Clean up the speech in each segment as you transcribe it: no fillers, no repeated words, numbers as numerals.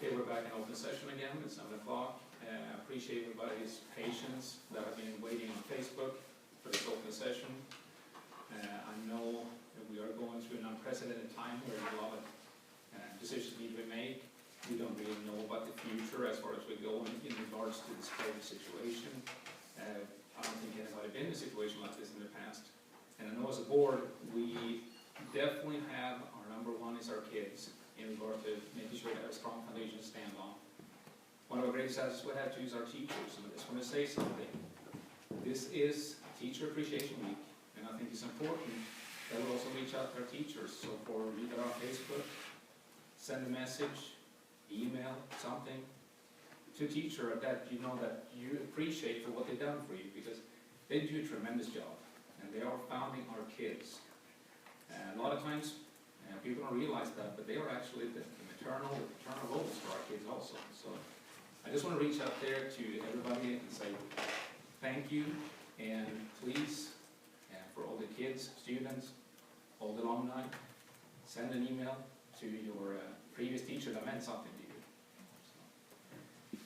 Okay, we're back in open session again. It's 7 o'clock. Appreciate everybody's patience that have been waiting on Facebook for this open session. I know that we are going through an unprecedented time where a lot of decisions need to be made. We don't really know about the future as far as we go in regards to this COVID situation. I don't think anybody's been in a situation like this in the past. And I know as a board, we definitely have our number one is our kids in regard to making sure they have a strong foundation to stand on. One of our greatest assets we have to is our teachers, and I just want to say something. This is Teacher Appreciation Week, and I think it's important that we also reach out to our teachers. So for read it on Facebook, send a message, email, something to a teacher that you know that you appreciate for what they've done for you, because they do a tremendous job, and they are founding our kids. And a lot of times, people don't realize that, but they are actually the maternal roles for our kids also. So I just want to reach out there to everybody and say thank you, and please, for all the kids, students, all the alumni, send an email to your previous teacher that meant something to you.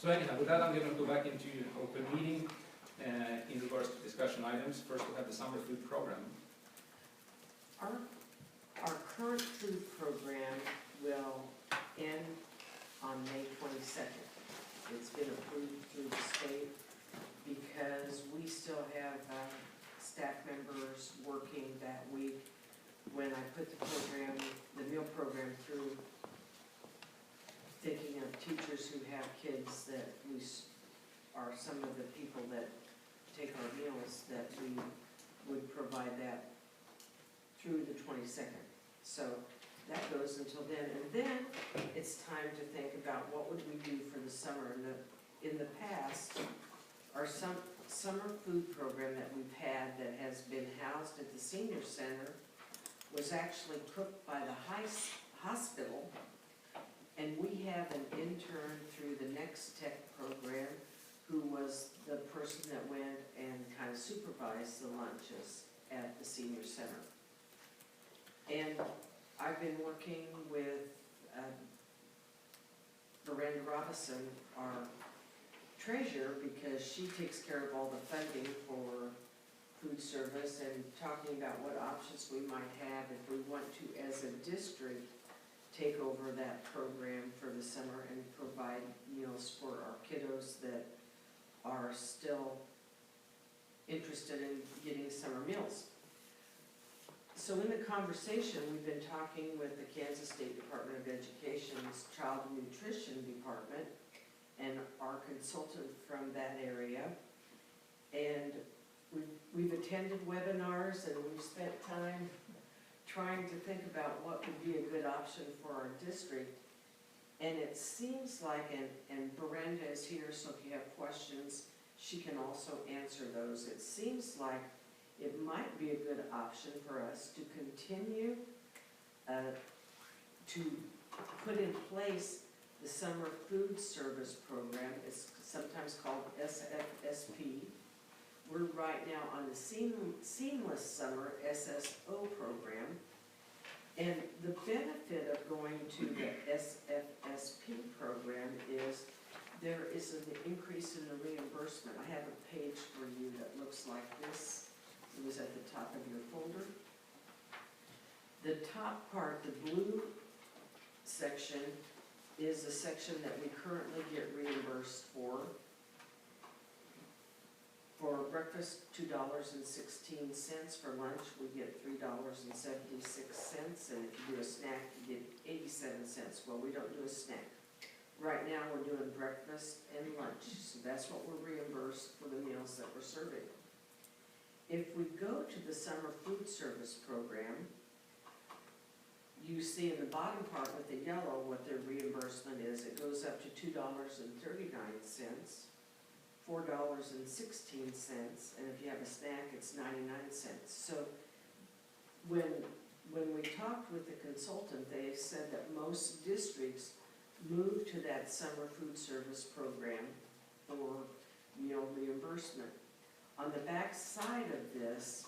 So anyhow, with that, I'm going to go back into open meeting in regards to discussion items. First, we'll have the summer food program. Our current food program will end on May 22nd. It's been approved through the state because we still have staff members working that week. When I put the meal program through, thinking of teachers who have kids that we are some of the people that take our meals, that we would provide that through the 22nd. So that goes until then. And then it's time to think about what would we do for the summer. In the past, our summer food program that we've had that has been housed at the senior center was actually cooked by the hospital. And we have an intern through the Next Tech program who was the person that went and kind of supervised the lunches at the senior center. And I've been working with Miranda Robinson, our treasurer, because she takes care of all the funding for food service, and talking about what options we might have if we want to, as a district, take over that program for the summer and provide meals for our kiddos that are still interested in getting summer meals. So in the conversation, we've been talking with the Kansas State Department of Education's Child Nutrition Department and our consultant from that area. And we've attended webinars, and we've spent time trying to think about what would be a good option for our district. And it seems like, and Miranda is here, so if you have questions, she can also answer those. It seems like it might be a good option for us to continue to put in place the summer food service program. It's sometimes called SFSP. We're right now on the Seamless Summer SSO program. And the benefit of going to the SFSP program is there is an increase in the reimbursement. I have a page for you that looks like this. It was at the top of your folder. The top part, the blue section, is the section that we currently get reimbursed for. For breakfast, $2.16. For lunch, we get $3.76. And if you do a snack, you get 87 cents. Well, we don't do a snack. Right now, we're doing breakfast and lunch. So that's what we're reimbursed for the meals that we're serving. If we go to the summer food service program, you see in the bottom part with the yellow what their reimbursement is. It goes up to $2.39, $4.16, and if you have a snack, it's 99 cents. So when we talked with the consultant, they said that most districts move to that summer food service program for meal reimbursement. On the back side of this,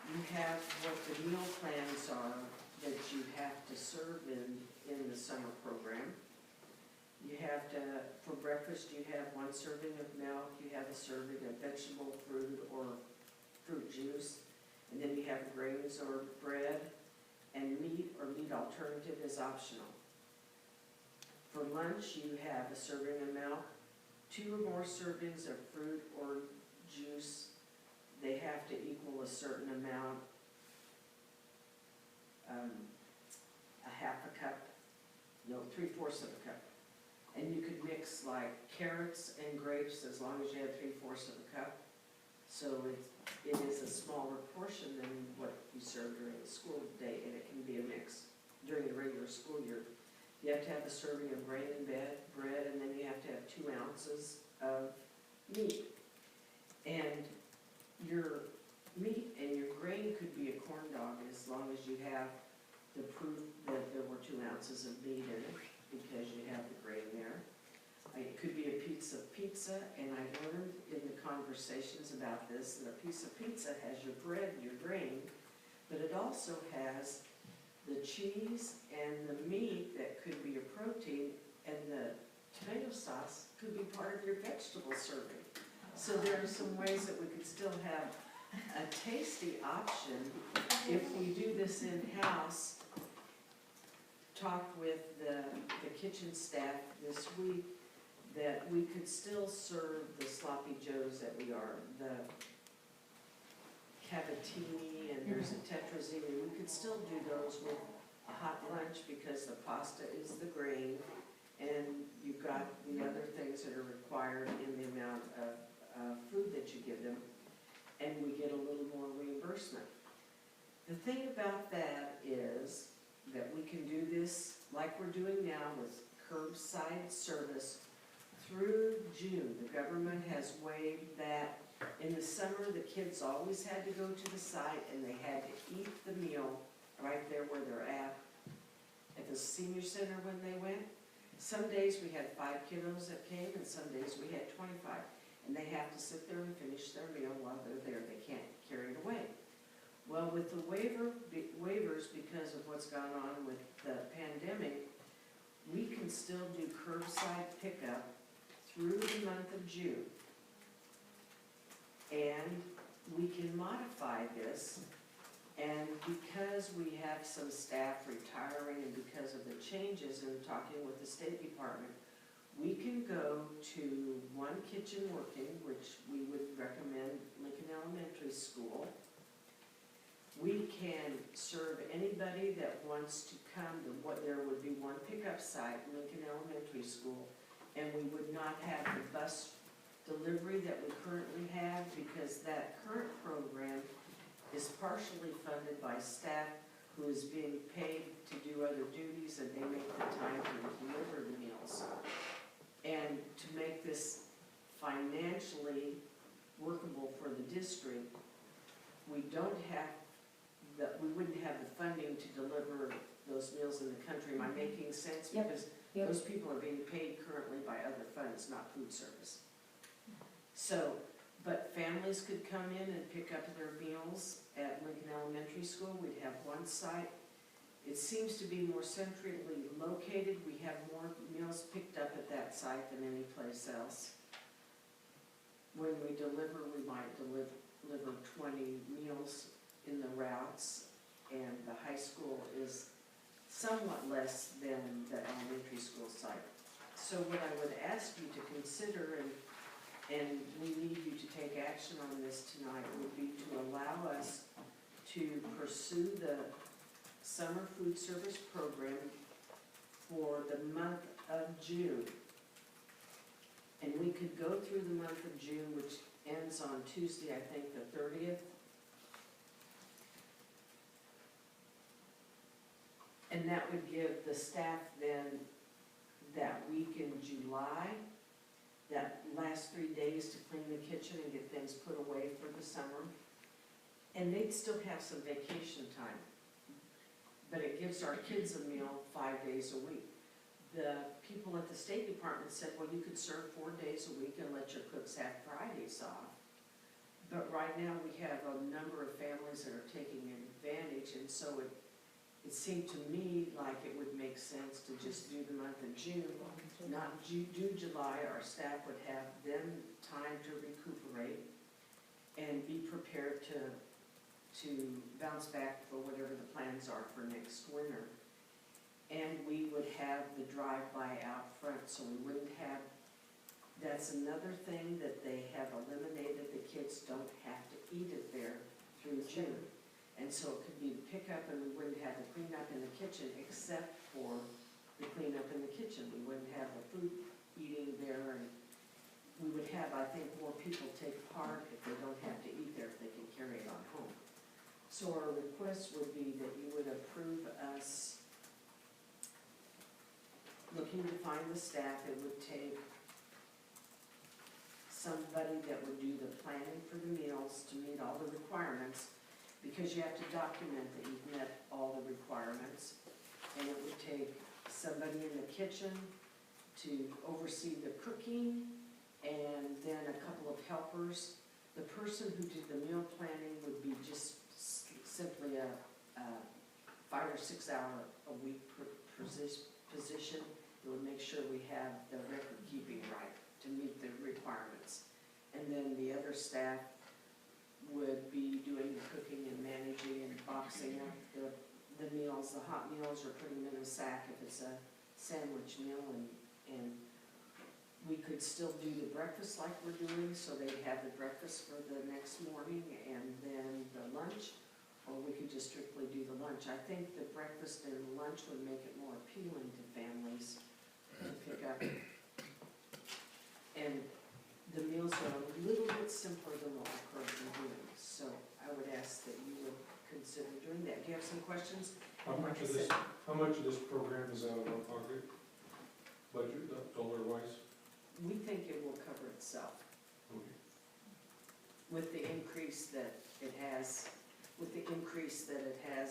you have what the meal plans are that you have to serve in the summer program. You have to, for breakfast, you have 1 serving of milk, you have a serving of vegetable, fruit, or fruit juice, and then you have grains or bread, and meat or meat alternative is optional. For lunch, you have a serving of milk, 2 or more servings of fruit or juice. They have to equal a certain amount, a half a cup, no, 3/4 of a cup. And you could mix like carrots and grapes as long as you have 3/4 of a cup. So it is a smaller portion than what you serve during the school day, and it can be a mix during the regular school year. You have to have a serving of grain and bread, and then you have to have 2 ounces of meat. And your meat and your grain could be a corn dog as long as you have the proof that there were 2 ounces of meat in it, because you have the grain there. It could be a piece of pizza, and I learned in the conversations about this that a piece of pizza has your bread and your grain, but it also has the cheese and the meat that could be a protein, and the tomato sauce could be part of your vegetable serving. So there are some ways that we could still have a tasty option if we do this in-house. Talked with the kitchen staff this week that we could still serve the sloppy joes that we are, the cavatini, and there's a tetrazzini. We could still do those with a hot lunch because the pasta is the grain, and you've got the other things that are required in the amount of food that you give them, and we get a little more reimbursement. The thing about that is that we can do this like we're doing now with curbside service through June. The government has waived that. In the summer, the kids always had to go to the site and they had to eat the meal right there where they're at the senior center when they went. Some days we had 5 kiddos that came, and some days we had 25. And they have to sit there and finish their meal while they're there. They can't carry it away. Well, with the waivers, because of what's gone on with the pandemic, we can still do curbside pickup through the month of June. And we can modify this, and because we have some staff retiring and because of the changes in talking with the State Department, we can go to 1 kitchen working, which we would recommend Lincoln Elementary School. We can serve anybody that wants to come to there would be 1 pickup site, Lincoln Elementary School, and we would not have the bus delivery that we currently have, because that current program is partially funded by staff who is being paid to do other duties, and they make the time to deliver the meals. And to make this financially workable for the district, we wouldn't have the funding to deliver those meals in the country. Am I making sense? Yep. Because those people are being paid currently by other funds, not food service. So, but families could come in and pick up their meals at Lincoln Elementary School. We'd have 1 site. It seems to be more centrally located. We have more meals picked up at that site than any place else. When we deliver, we might deliver 20 meals in the routes, and the high school is somewhat less than the elementary school site. So what I would ask you to consider, and we need you to take action on this tonight, would be to allow us to pursue the summer food service program for the month of June. And we could go through the month of June, which ends on Tuesday, I think the 30th. And that would give the staff then that week in July, that last 3 days to clean the kitchen and get things put away for the summer. And they'd still have some vacation time. But it gives our kids a meal 5 days a week. The people at the State Department said, well, you could serve 4 days a week and let your cooks have Fridays off. But right now we have a number of families that are taking advantage, and so it seemed to me like it would make sense to just do the month of June, not do July. Our staff would have them time to recuperate and be prepared to bounce back for whatever the plans are for next winter. And we would have the drive-by out front, so we wouldn't have, that's another thing that they have eliminated, the kids don't have to eat it there through June. And so it could be the pickup, and we wouldn't have the cleanup in the kitchen except for the cleanup in the kitchen. We wouldn't have the food eating there, and we would have, I think, more people take part if they don't have to eat there, if they can carry it on home. So our request would be that you would approve us looking to find the staff. It would take somebody that would do the planning for the meals to meet all the requirements, because you have to document that you've met all the requirements. And it would take somebody in the kitchen to oversee the cooking, and then a couple of helpers. The person who did the meal planning would be just simply a 5 or 6 hour a week position. It would make sure we have the record keeping right to meet the requirements. And then the other staff would be doing the cooking and managing and boxing up the meals, the hot meals, or putting them in a sack if it's a sandwich meal, and we could still do the breakfast like we're doing, so they'd have the breakfast for the next morning and then the lunch, or we could just strictly do the lunch. I think the breakfast and lunch would make it more appealing to families to pick up. And the meals are a little bit simpler than what we're currently doing, so I would ask that you would consider doing that. Do you have some questions? How much of this program is out of our pocket, budget, dollar-wise? We think it will cover itself Okay. with the increase that it has,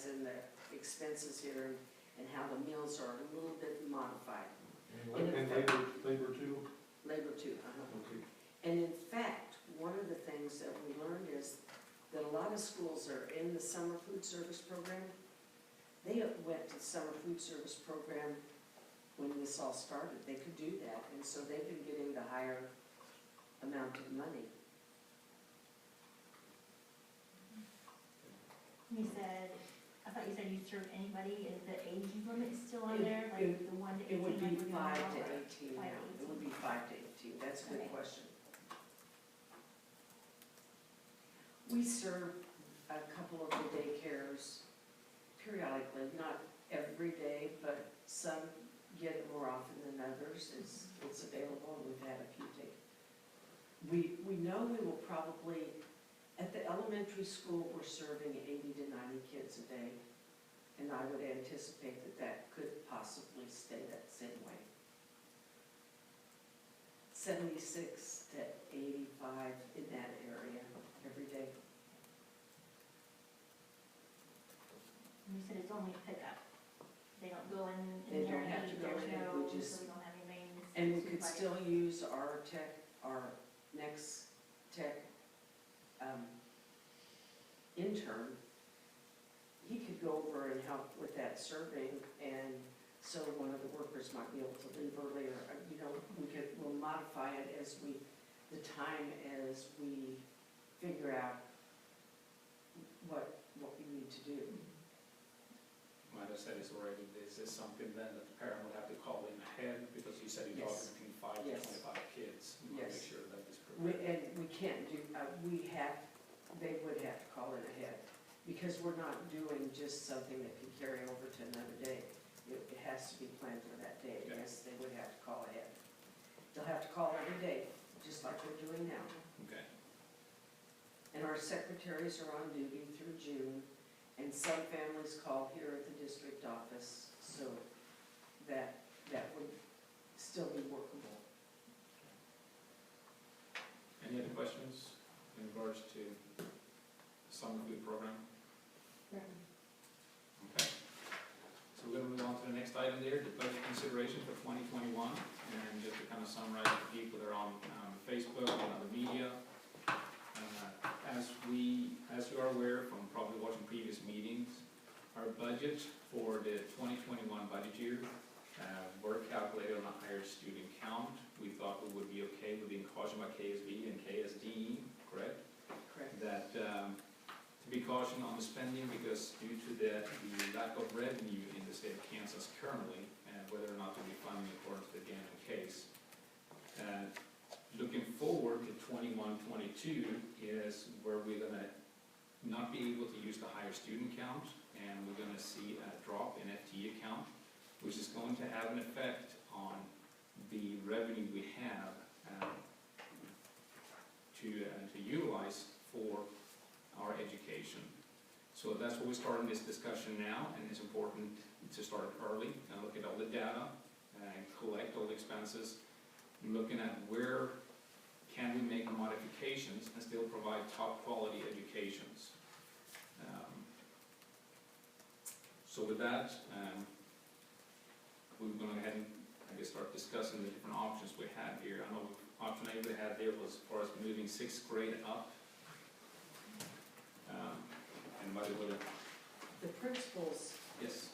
in the expenses here, and how the meals are a little bit modified. And labor too? Labor too, Okay. And in fact, one of the things that we learned is that a lot of schools are in the summer food service program. They went to the summer food service program when this all started. They could do that, and so they've been getting the higher amount of money. You said, I thought you said you serve anybody, is the age limit still on there, like the 1 to 18? It would be like we're doing 5 now, to or 18 5 now. to It would be 5 to 18. That's a good Okay. question. We serve a couple of the daycares periodically, not every day, but some get it more often than others. It's available, and we've had a few take. We know we will probably, at the elementary school, we're serving 80 to 90 kids a day, and I would anticipate that that could possibly stay that same way. 76 to 85 in that area every day. And you said it's only pickup. They don't go in They there don't have and to eat, go there's in, no, we so just- we don't have anybody in this. And we could supervisor. still use our next tech intern. He could go over and help with that serving, and so one of the workers might be able to leave earlier. We'll modify it as the time as we figure out what we need to do. Might have said this already, is this something then that the parent would have to call in ahead, because you said you're Yes. talking between 5 to Yes. 25 kids? We want to Yes. make sure that is We prepared. can't do, they would have to call in ahead, because we're not doing just something that can carry over to another day. It has to be planned for that day. Okay. Yes, they would have to call ahead. They'll have to call every day, just like we're doing now. Okay. And our secretaries are on duty through June, and some families call here at the district office, so that would still be workable. Any other questions in regards to the summer food program? Okay. So we're gonna move on to the next item there, the budget consideration for 2021. And just to kind of summarize for people that are on Facebook and other media, as you are aware from probably watching previous meetings, Our budget for the 2021 budget year, were calculated on a higher student count. We thought we would be okay with being cautioned by KSB and KSDE, correct? Correct. That, to be cautioned on the spending because due to the lack of revenue in the state of Kansas currently, and whether or not to be funding according to the Gannon case. Looking forward to 21-22 is where we're gonna not be able to use the higher student count, and we're gonna see a drop in FTE count, which is going to have an effect on the revenue we have to utilize for our education. So that's what we're starting this discussion now, and it's important to start early and look at all the data and collect all the expenses, looking at where can we make modifications and still provide top quality educations. So with that, we're going to go ahead and I guess start discussing the different options we had here. I know option A we had there was as far as moving 6th grade up. Anybody with it? The principals Yes.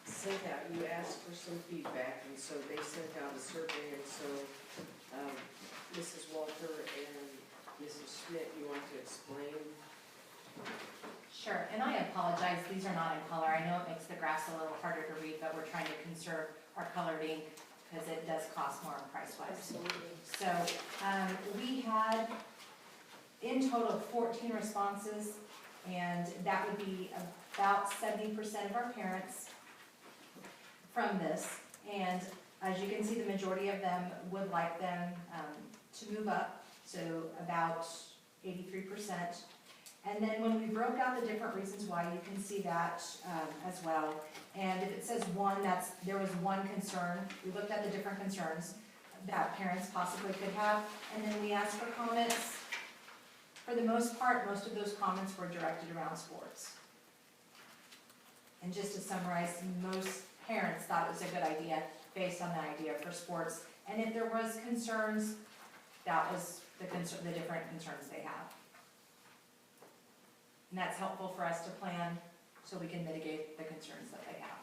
sent out, you asked for some feedback, and so they sent out a survey, and so Mrs. Walter and Mrs. Schmidt, you want to explain? Sure, and I apologize, these are not in color. I know it makes the graphs a little harder to read, but we're trying to conserve our colored ink because it does cost more price-wise. Absolutely. So, we had in total 14 responses, and that would be about 70% of our parents from this. And as you can see, the majority of them would like them to move up, so about 83%. And then when we broke out the different reasons why, you can see that as well. And if it says one, there was one concern. We looked at the different concerns that parents possibly could have, and then we asked for comments. For the most part, most of those comments were directed around sports. And just to summarize, most parents thought it was a good idea based on the idea for sports. And if there was concerns, that was the different concerns they have. And that's helpful for us to plan so we can mitigate the concerns that they have.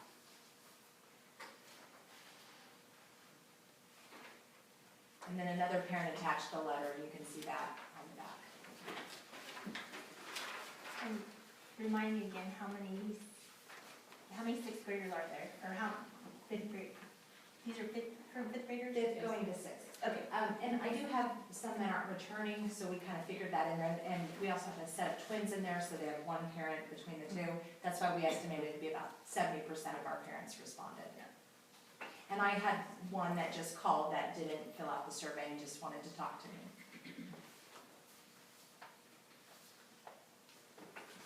And then another parent attached the letter, you can see that on the back. And remind me again, how many 6th graders are there, or how, 5th grade? These are 5th graders? Fifth going to sixth. Okay, and I do have some that aren't returning, so we kind of figured that in there, and we also have a set of twins in there, so they have one parent between the two. That's why we estimated it to be about 70% of our parents responded. And I had one that just called that didn't fill out the survey and just wanted to talk to me.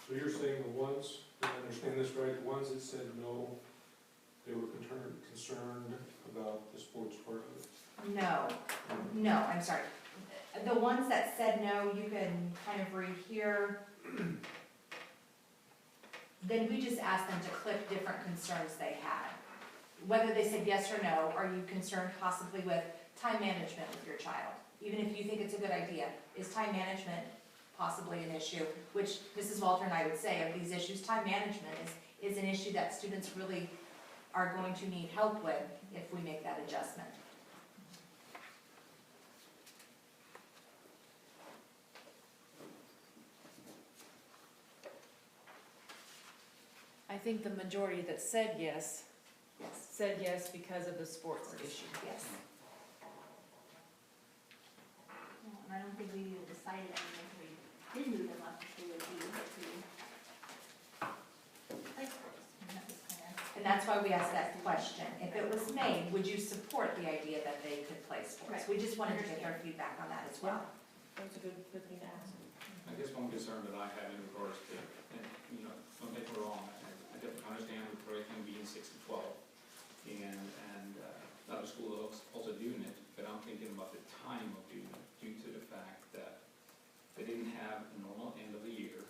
So you're saying the ones, did I understand this right, the ones that said no, they were concerned about the sports part of it? No, I'm sorry. The ones that said no, you can kind of read here. Then we just asked them to click different concerns they had. Whether they said yes or no, are you concerned possibly with time management with your child? Even if you think it's a good idea, is time management possibly an issue? Which Mrs. Walter and I would say of these issues, time management is an issue that students really are going to need help with if we make that adjustment. I think the majority that said yes because of the sports issue. Yes. No, and I don't think we even decided, I mean, if we did move them up, we would be able to play sports. And that was kind of. And that's why we asked that question. If it was made, would you support the idea that they could play sports? Right. We just wanted to get their feedback on that as well. That's a good thing to ask. I guess one concern that I have in regards to, and, you know, don't get me wrong, I definitely understand the curriculum being 6 to 12, and other schools also doing it, but I'm thinking about the time of doing it, due to the fact that they didn't have a normal end of the year.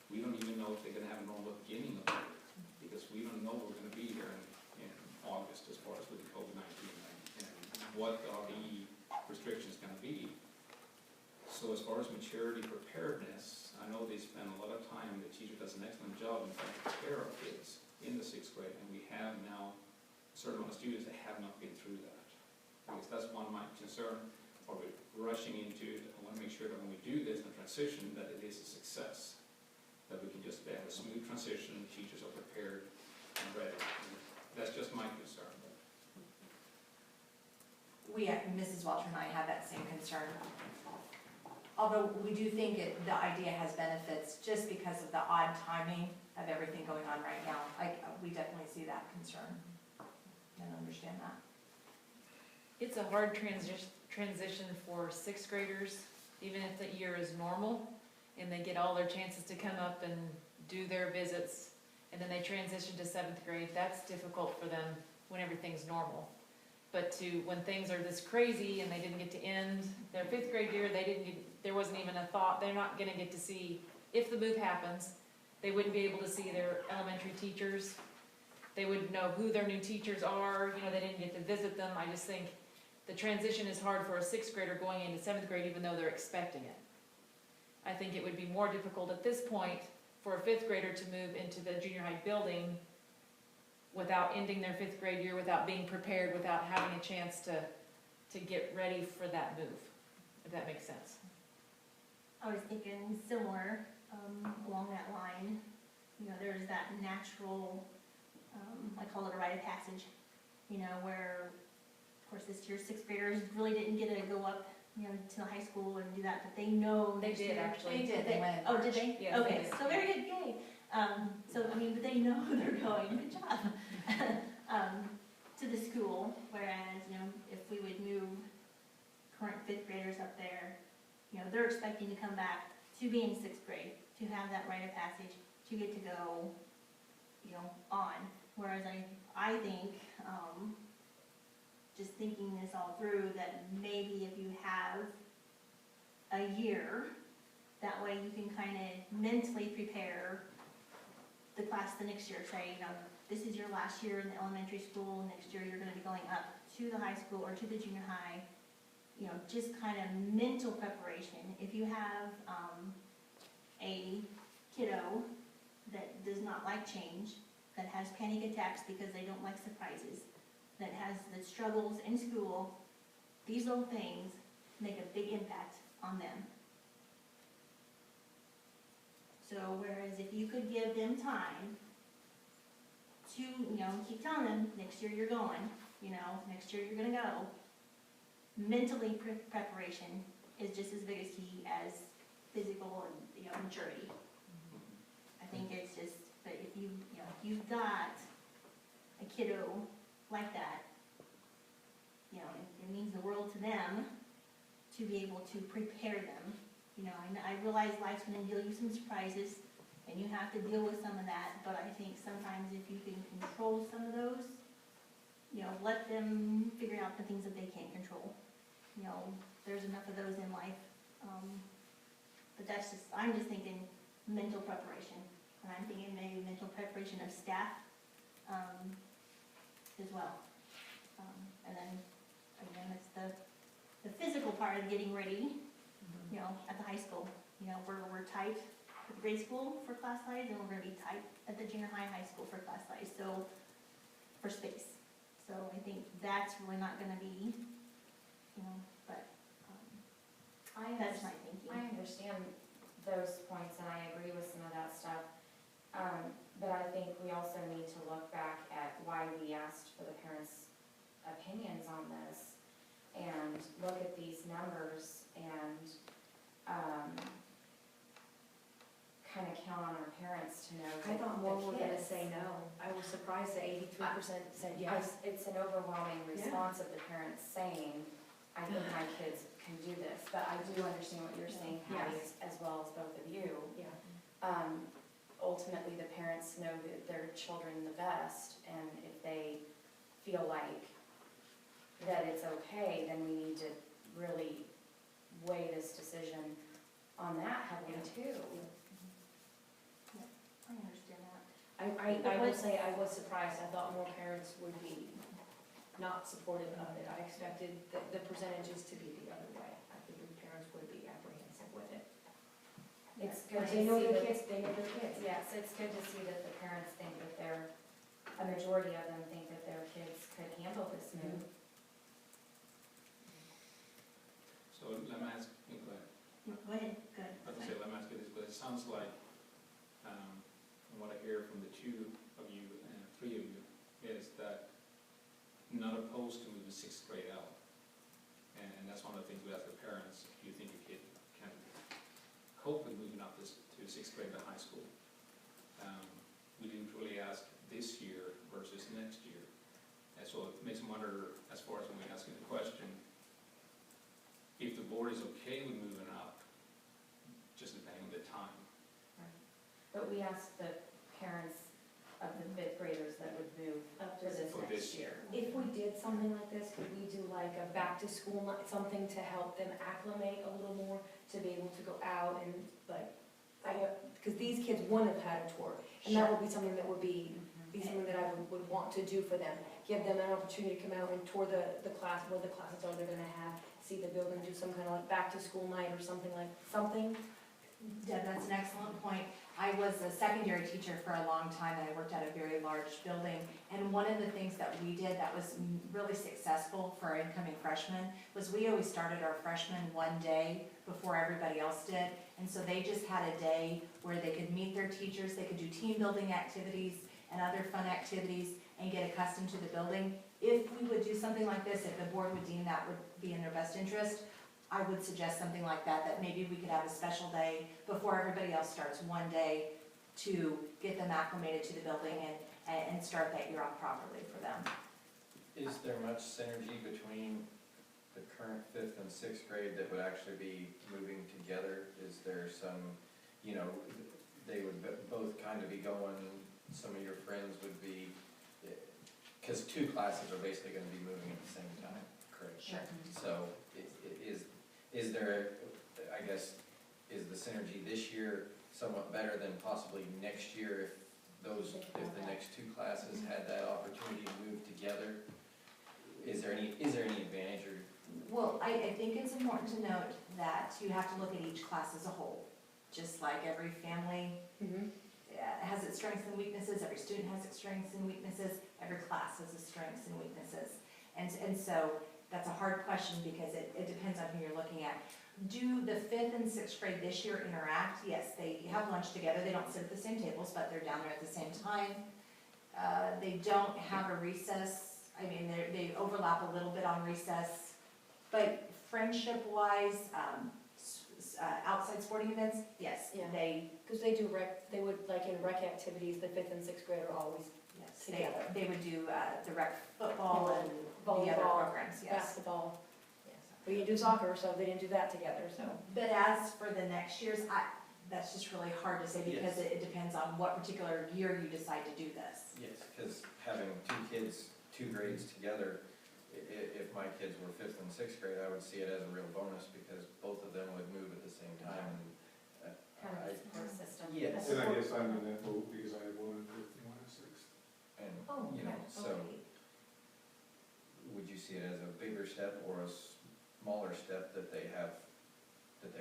We don't even know if they're gonna have a normal beginning of the year, because we don't know we're gonna be here in August as far as with the COVID-19 and what are the restrictions gonna be. So as far as maturity preparedness, I know they spend a lot of time, the teacher does an excellent job in trying to prepare care of kids in the sixth grade, and we have now a certain amount of students that have not been through that. Because that's one of my concern, or we're rushing into it. I want to make sure that when we do this, the transition, that it is a success. That we can just have a smooth transition, teachers are prepared and ready. That's just my concern. Mrs. Walter and I have that same concern. Although we do think the idea has benefits just because of the odd timing of everything going on right now. We definitely see that concern and understand that. It's a hard transition for sixth graders, even if the year is normal, and they get all their chances to come up and do their visits, and then they transition to seventh grade. That's difficult for them when everything's normal. But when things are this crazy and they didn't get to end their fifth grade year, there wasn't even a thought, they're not gonna get to see, if the move happens, they wouldn't be able to see their elementary teachers. They wouldn't know who their new teachers are, they didn't get to visit them. I just think the transition is hard for a sixth grader going into seventh grade, even though they're expecting it. I think it would be more difficult at this point for a fifth grader to move into the junior high building without ending their fifth grade year, without being prepared, without having a chance to get ready for that move, if that makes sense. I was thinking similar, along that line. There's that natural, I call it a rite of passage, where, of course, this year sixth graders really didn't get to go up, to the high school and do that, but they know. They did, actually. They did, they went in Oh, March. did they? Yes, they Okay, did. so very good, yay. But they know they're going, good job, to the school, whereas, if we would move current fifth graders up there, they're expecting to come back to be in sixth grade, to have that rite of passage, to get to go, on. Whereas I think, just thinking this all through, that maybe if you have a year, that way you can kind of mentally prepare the class the next year. Say, this is your last year in the elementary school, next year you're gonna be going up to the high school or to the junior high. Just kind of mental preparation. If you have a kiddo that does not like change, that has panic attacks because they don't like surprises, that has the struggles in school, these little things make a big impact on them. So whereas if you could give them time to, keep telling them, next year you're going, next year you're gonna go, mentally preparation is just as big a key as physical and, maturity. I think it's just, but if you've got a kiddo like that, it means the world to them to be able to prepare them. And I realize life's gonna deal you some surprises, and you have to deal with some of that, but I think sometimes if you can control some of those, let them figure out the things that they can't control. There's enough of those in life. But I'm just thinking mental preparation, and I'm thinking maybe mental preparation of staff, as well. And then, again, it's the physical part of getting ready, at the high school. We're tight at the grade school for class size, and we're gonna be tight at the junior high school for class size, so, for space. So I think that's really not gonna be, but, that's my thinking. I understand those points and I agree with some of that stuff. But I think we also need to look back at why we asked for the parents' opinions on this and look at these numbers and kind of count on our parents to know I that thought more the were gonna kids- say no. I was surprised that 83% said yes. It's an overwhelming response of the parents saying, I think my kids can do this, but I do understand what you're saying, Patty, as well as both of you. Yeah. Ultimately, the parents know their children the best, and if they feel like that it's okay, then we need to really weigh this decision on that heavily too. I understand that. I will say I was surprised. I thought more parents would be not supportive of it. I expected the percentages to be the other way. I figured parents would be apprehensive with it. It's good But to they know see their that, kids, they know their kids. yes, it's good to see that the parents think that a majority of them think that their kids could handle this move. So let me ask, you go ahead. Go ahead, good. I was gonna say, let me ask you this, but it sounds like, from what I hear from the two of you and three of you, is that not opposed to moving sixth grade out. And that's one of the things we ask the parents, do you think a kid can cope with moving up to sixth grade to high school? We didn't really ask this year versus next year. And so it makes me wonder, as far as when we ask you the question, if the board is okay with moving up, just depending on the time. But we asked the parents of the fifth graders that would move Up for to this For next this year. If we did something like this, could we do like a back to school night, something to help them acclimate a little more, to be able to go out and like, because these kids wouldn't have had a tour. And that would be something that would be something that I would want to do for them. Give them an opportunity to come out and tour the class, what the classes are they're gonna have, see the building, do some kind of like back to school night or something. Deb, that's an excellent point. I was a secondary teacher for a long time, and I worked at a very large building. And one of the things that we did that was really successful for our incoming freshmen was we always started our freshmen one day before everybody else did. And so they just had a day where they could meet their teachers, they could do team building activities and other fun activities and get accustomed to the building. If we would do something like this, if the board would deem that would be in their best interest, I would suggest something like that, that maybe we could have a special day before everybody else starts, one day to get them acclimated to the building and start that year off properly for them. Is there much synergy between the current fifth and sixth grade that would actually be moving together? Is there some, they would both kind of be going, some of your friends would be, because two classes are basically gonna be moving at the same time, correct? Sure. So is there, I guess, is the synergy this year somewhat better than possibly next year if the next two classes had that opportunity to move together? Is there any advantage or? Well, I think it's important to note that you have to look at each class as a whole. Just like every family has its strengths and weaknesses, every student has its strengths and weaknesses, every class has its strengths and weaknesses. And so that's a hard question because it depends on who you're looking at. Do the fifth and sixth grade this year interact? Yes, they have lunch together. They don't sit at the same tables, but they're down there at the same time. They don't have a recess. I mean, they overlap a little bit on recess. But friendship-wise, outside sporting events, yes, Yeah. they, Because they would, like in rec activities, the fifth and sixth grade are always yes, together. they would do the rec football and the other Volleyball, programs, yes. basketball. We didn't do soccer, so they didn't do that together, so. But as for the next year's, that's just really hard to say because it depends on what particular year you decide to do this. Yes, because having two kids, two grades together, if my kids were fifth and sixth grade, I would see it as a real bonus because both of them would move at the same time. Kind of a support system. Yes. And I guess I'm in that boat because I have one in fifth and one in sixth. And, Oh, so would you see it as a bigger step or a smaller step that they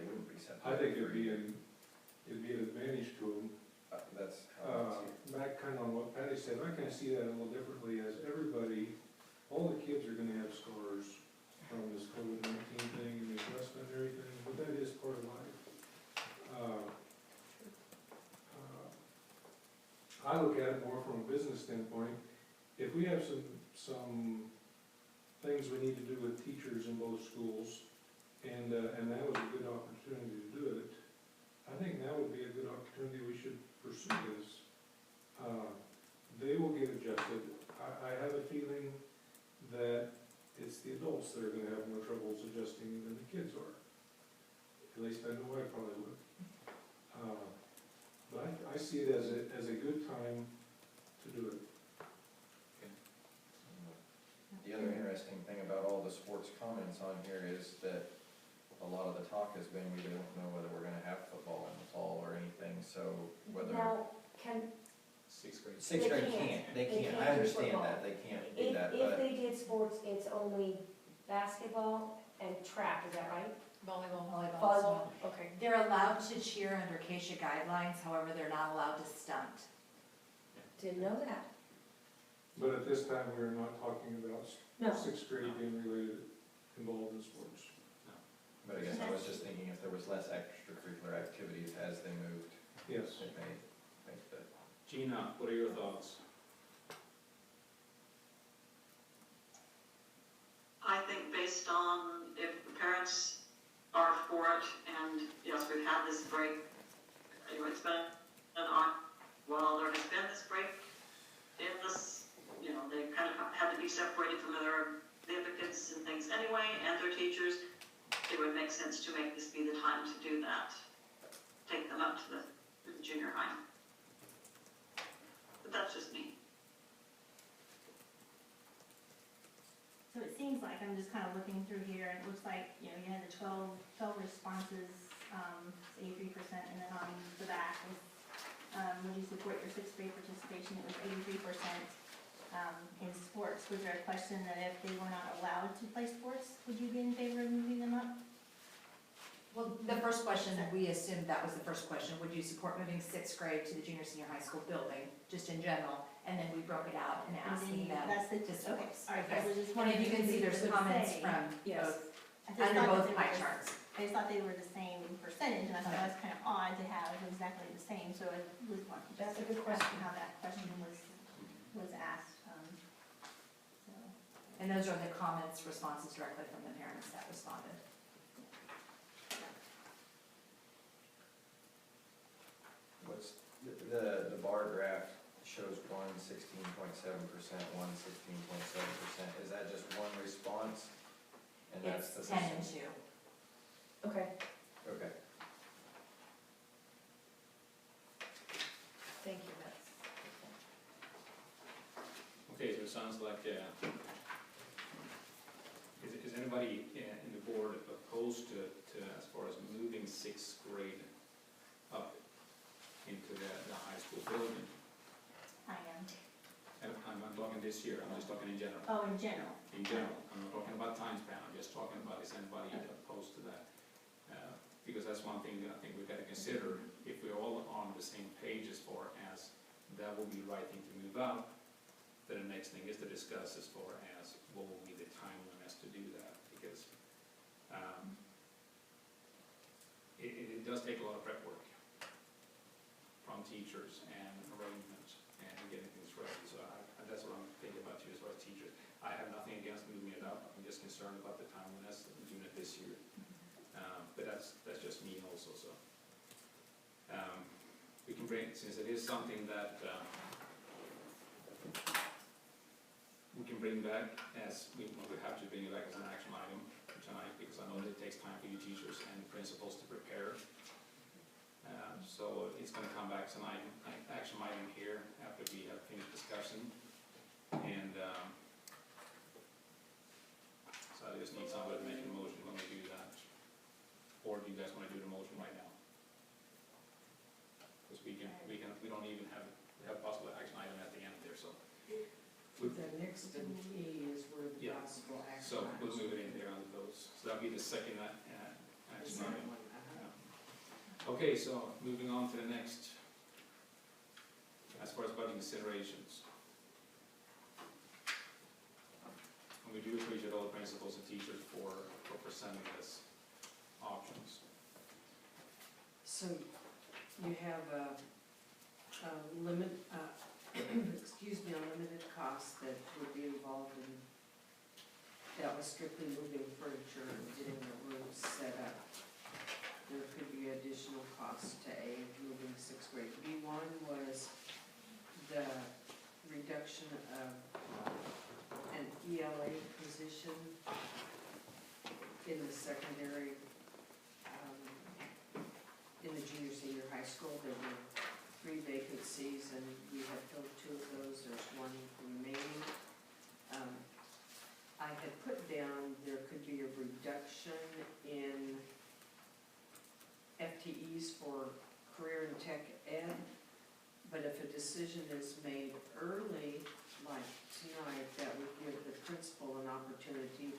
wouldn't be separated? I think it'd be an advantage to them. That's how I see it. Back kind of on what Patty said, I kind of see that a little differently as everybody, all the kids are gonna have scars from this COVID-19 thing and the adjustment and everything, but that is part of life. I look at it more from a business standpoint. If we have some things we need to do with teachers in both schools, and that was a good opportunity to do it, I think now would be a good opportunity, we should pursue this. They will get adjusted. I have a feeling that it's the adults that are gonna have more troubles adjusting than the kids are. At least I know I probably would. But I see it as a good time to do it. The other interesting thing about all the sports comments on here is that a lot of the talk has been, we don't know whether we're gonna have football in the fall or anything, so whether. Now, Sixth grade. Sixth grade they They can't, can't I do understand football. that, they can't do that, if but they did sports, it's only basketball and track, is that right? Volleyball. Volleyball, okay. They're allowed to cheer under KSHA guidelines, however, they're not allowed to stunt. Didn't know that. But at this time, we're not talking about No. sixth grade being related, involved in sports. But I guess I was just thinking if there was less extracurricular activities as they moved, Yes. it may make the. Gina, what are your thoughts? I think based on if the parents are for it, and yes, we've had this break, it's been an odd, well, there has been this break in this, they kind of had to be separated from the other kids and things anyway, and their teachers. It would make sense to make this be the time to do that. Take them up to the junior high. But that's just me. So it seems like, I'm just kind of looking through here, and it looks like, you had the 12 responses, 83%, and then on the back was, would you support your sixth grade participation? It was 83%. In sports, was there a question that if they were not allowed to play sports, would you be in favor of moving them up? Well, the first question, we assumed that was the first question, would you support moving sixth grade to the junior, senior high school building, just in general? And then we broke it out and asking them That's the, to okay, sports. all right, I Okay. was just And wondering. if you can see, there's if it would comments say- from Yes. both, I just under thought that both they pie were- charts. I just thought they were the same percentage, and I thought that was kind of odd to have exactly the same, so I was wanting to That's a good ask question. how that question was asked, so. And those are the comments, responses directly from the parents that responded. What's, the bar graph shows 16.7%, 16.7%. Is that just one response? And that's It's the 10 and 2. Okay, Okay. thank you, that's. Okay, so it sounds like, is anybody in the board opposed to as far as moving sixth grade up into the high school building? I am, And I'm not talking this year, I'm just talking in general. oh, in general, In general, I'm not talking about time span, I'm just talking about is anybody opposed to that? Because that's one thing that I think we've got to consider, if we're all on the same page as far as that will be the right thing to move up, then the next thing is to discuss as far as what will be the timeliness to do that, because it does take a lot of prep work from teachers and arrangements and getting things ready, so that's what I'm thinking about too as far as teachers. I have nothing against moving it up, I'm just concerned about the timeliness of doing it this year. But that's just me also, so. We can bring, since it is something that we can bring back as, we have to bring it back as an action item tonight, because I know that it takes time for you teachers and principals to prepare. So it's gonna come back as an item, action item here after we have finished discussion. And so I just need somebody to make a motion when we do that. Or do you guys want to do the motion right now? Because we don't even have, we have possible action item at the end there, so. The next in E is where the Yeah. possible action. So we'll items move it would in be. there under those. So that'll be the second The action second item. one, Okay, so moving on to the next. As far as budget considerations. And we do appreciate all the principals and teachers for presenting this options. So you have a limit, excuse me, a limited cost that would be involved in, that was strictly moving furniture and getting the rooms set up. There could be additional costs to A, moving sixth grade. B1 was the reduction of an ELA position in the secondary, in the junior, senior high school. There were 3 vacancies, and we have filled 2 of those. There's 1 remaining. I had put down there could be a reduction in FTEs for career and tech ed, but if a decision is made early, like tonight, that would give the principal an opportunity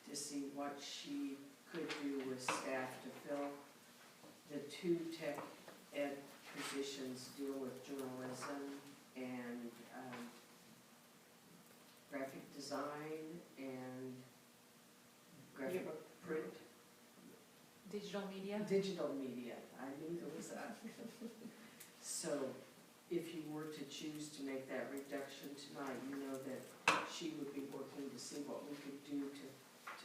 to see what she could do with staff to fill. The two tech ed positions deal with journalism and graphic design and graphic print, Digital media? digital media. I knew there was that. So if you were to choose to make that reduction tonight, you know that she would be working to see what we could do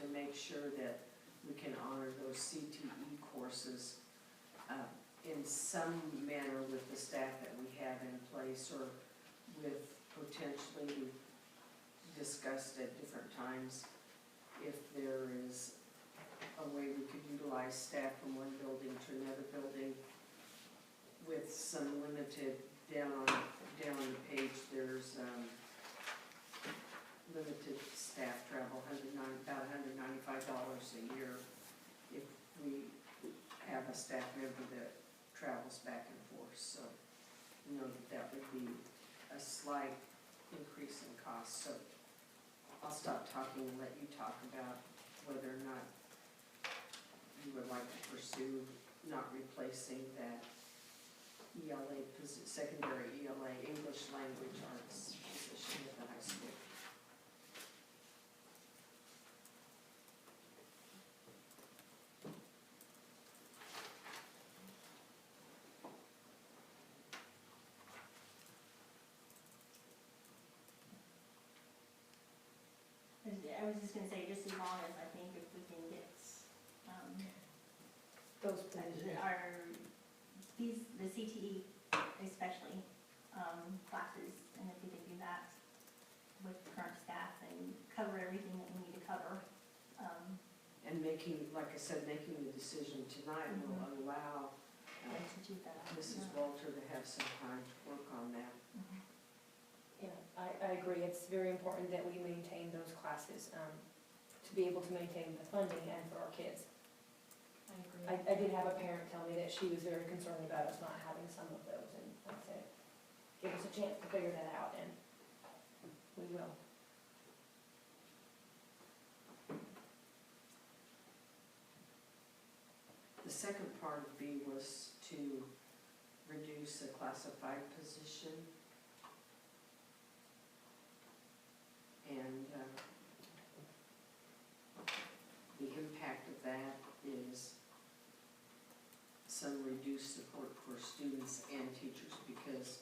to make sure that we can honor those CTE courses in some manner with the staff that we have in place, or with potentially, we've discussed at different times, if there is a way we could utilize staff from one building to another building with some limited, down on the page, there's limited staff travel, about $195 a year if we have a staff member that travels back and forth. So, you know, that would be a slight increase in cost. So I'll stop talking and let you talk about whether or not you would like to pursue not replacing that ELA, secondary ELA, English language arts position at the high school. I was just gonna say, just as long as I think if we can get, Those positions. the CTE especially, classes, and if we could do that with current staff and cover everything that we need to cover. And making, like I said, making the decision tonight will allow To do that. Mrs. Walter to have some time to work on that. Mhm. Yeah, I agree, it's very important that we maintain those classes, to be able to maintain the funding and for our kids. I agree. I did have a parent tell me that she was very concerned about us not having some of those, and I said, give us a chance to figure that out, and we will. The second part of B was to reduce a classified position. And the impact of that is some reduced support for students and teachers, because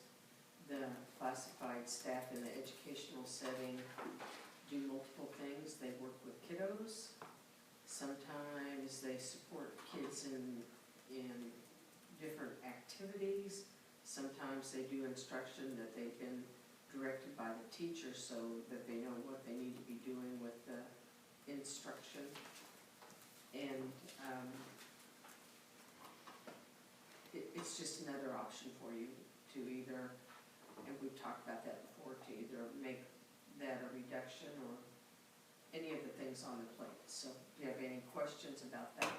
the classified staff in the educational setting do multiple things. They work with kiddos. Sometimes they support kids in different activities. Sometimes they do instruction that they've been directed by the teacher so that they know what they need to be doing with the instruction. And it's just another option for you to either, and we've talked about that before, to either make that a reduction or any of the things on the plate. So do you have any questions about that?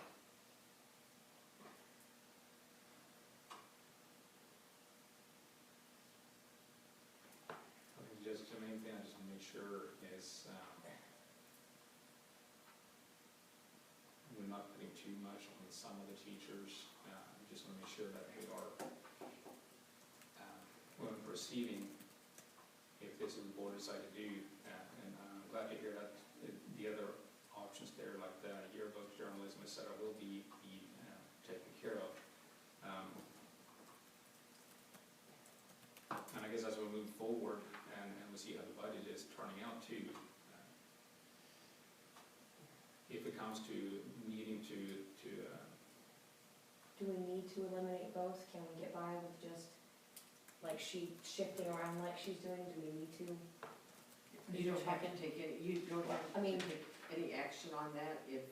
I think just the main thing I just want to make sure is we're not putting too much on some of the teachers. Just want to make sure that we are when proceeding, if this is the board decide to do, and I'm glad to hear that the other options there, like the yearbook, journalism, et cetera, will be taken care of. And I guess as we move forward and we see how the budget is turning out too, if it comes to needing to Do we need to eliminate both? Can we get by with just, like, she shifting around like she's doing? Do we need to? You don't have to take any, you don't have I mean- to take any action on that if,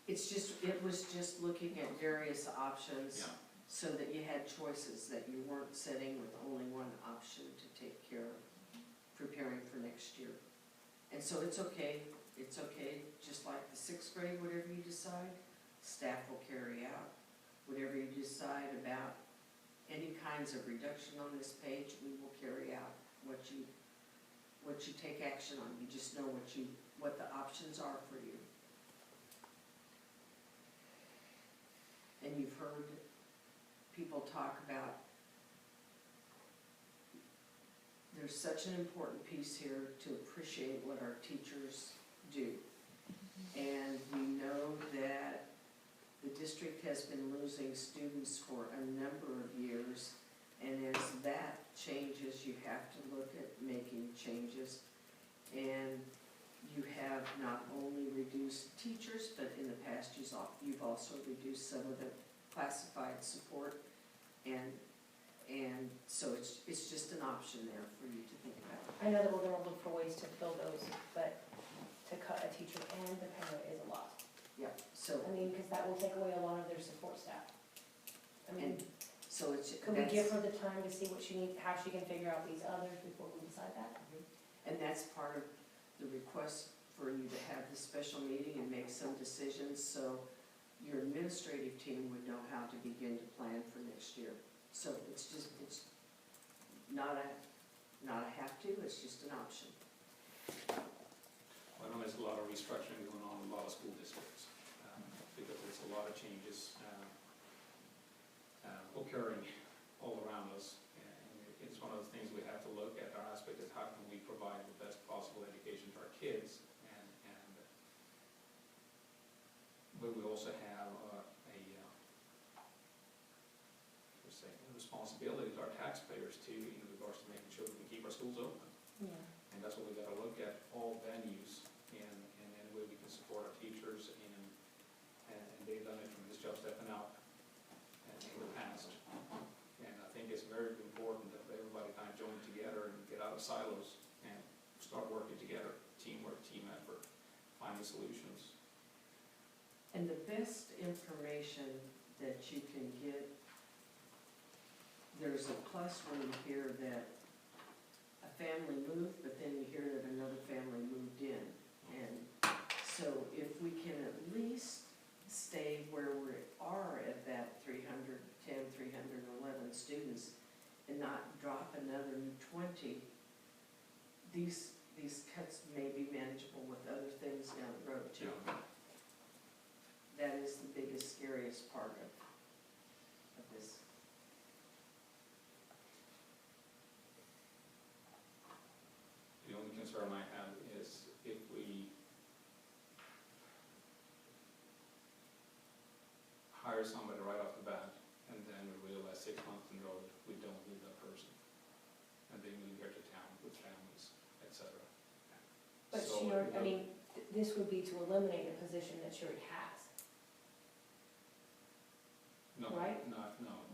it was just looking at various options yeah. so that you had choices, that you weren't sitting with only one option to take care of preparing for next year. And so it's okay, just like the sixth grade, whatever you decide, staff will carry out. Whatever you decide about any kinds of reduction on this page, we will carry out what you take action on. You just know what the options are for you. and you've heard people talk about, there's such an important piece here to appreciate what our teachers do. And we know that the district has been losing students for a number of years, and as that changes, you have to look at making changes. And you have not only reduced teachers, but in the past, you've also reduced some of the classified support. And so it's just an option there for you to think about. I know that we're gonna look for ways to fill those, but to cut a teacher and the parent is a lot. Yeah, so, I mean, because that will take away a lot of their support staff. I mean, so it's, could we give that's, her the time to see what she needs, how she can figure out these others before we decide that? and that's part of the request for you to have this special meeting and make some decisions, so your administrative team would know how to begin to plan for next year. So it's not a have to, it's just an option. I know there's a lot of restructuring going on in a lot of school districts, because there's a lot of changes occurring all around us. And it's one of the things we have to look at. Our aspect is how can we provide the best possible education to our kids, but we also have a responsibility to our taxpayers too, in regards to making sure that we keep our schools open. Yeah. And that's what we gotta look at, all venues, and any way we can support our teachers, and they've done a tremendous job stepping out in the past. And I think it's very important that everybody kind of join together and get out of silos and start working together, teamwork, team effort, finding solutions. And the best information that you can get, there's a plus when you hear that a family moved, but then you hear that another family moved in. And so if we can at least stay where we are at that 310, 311 students and not drop another 20, these cuts may be manageable with other things down the road too. That is the biggest, scariest part of this. The only concern I have is if we hire somebody right off the bat, and then we realize 6 months in the road, we don't need that person. And they move here to town with families, etc. But So, she already, I mean, this would be to eliminate a position that she already has. No, right? no,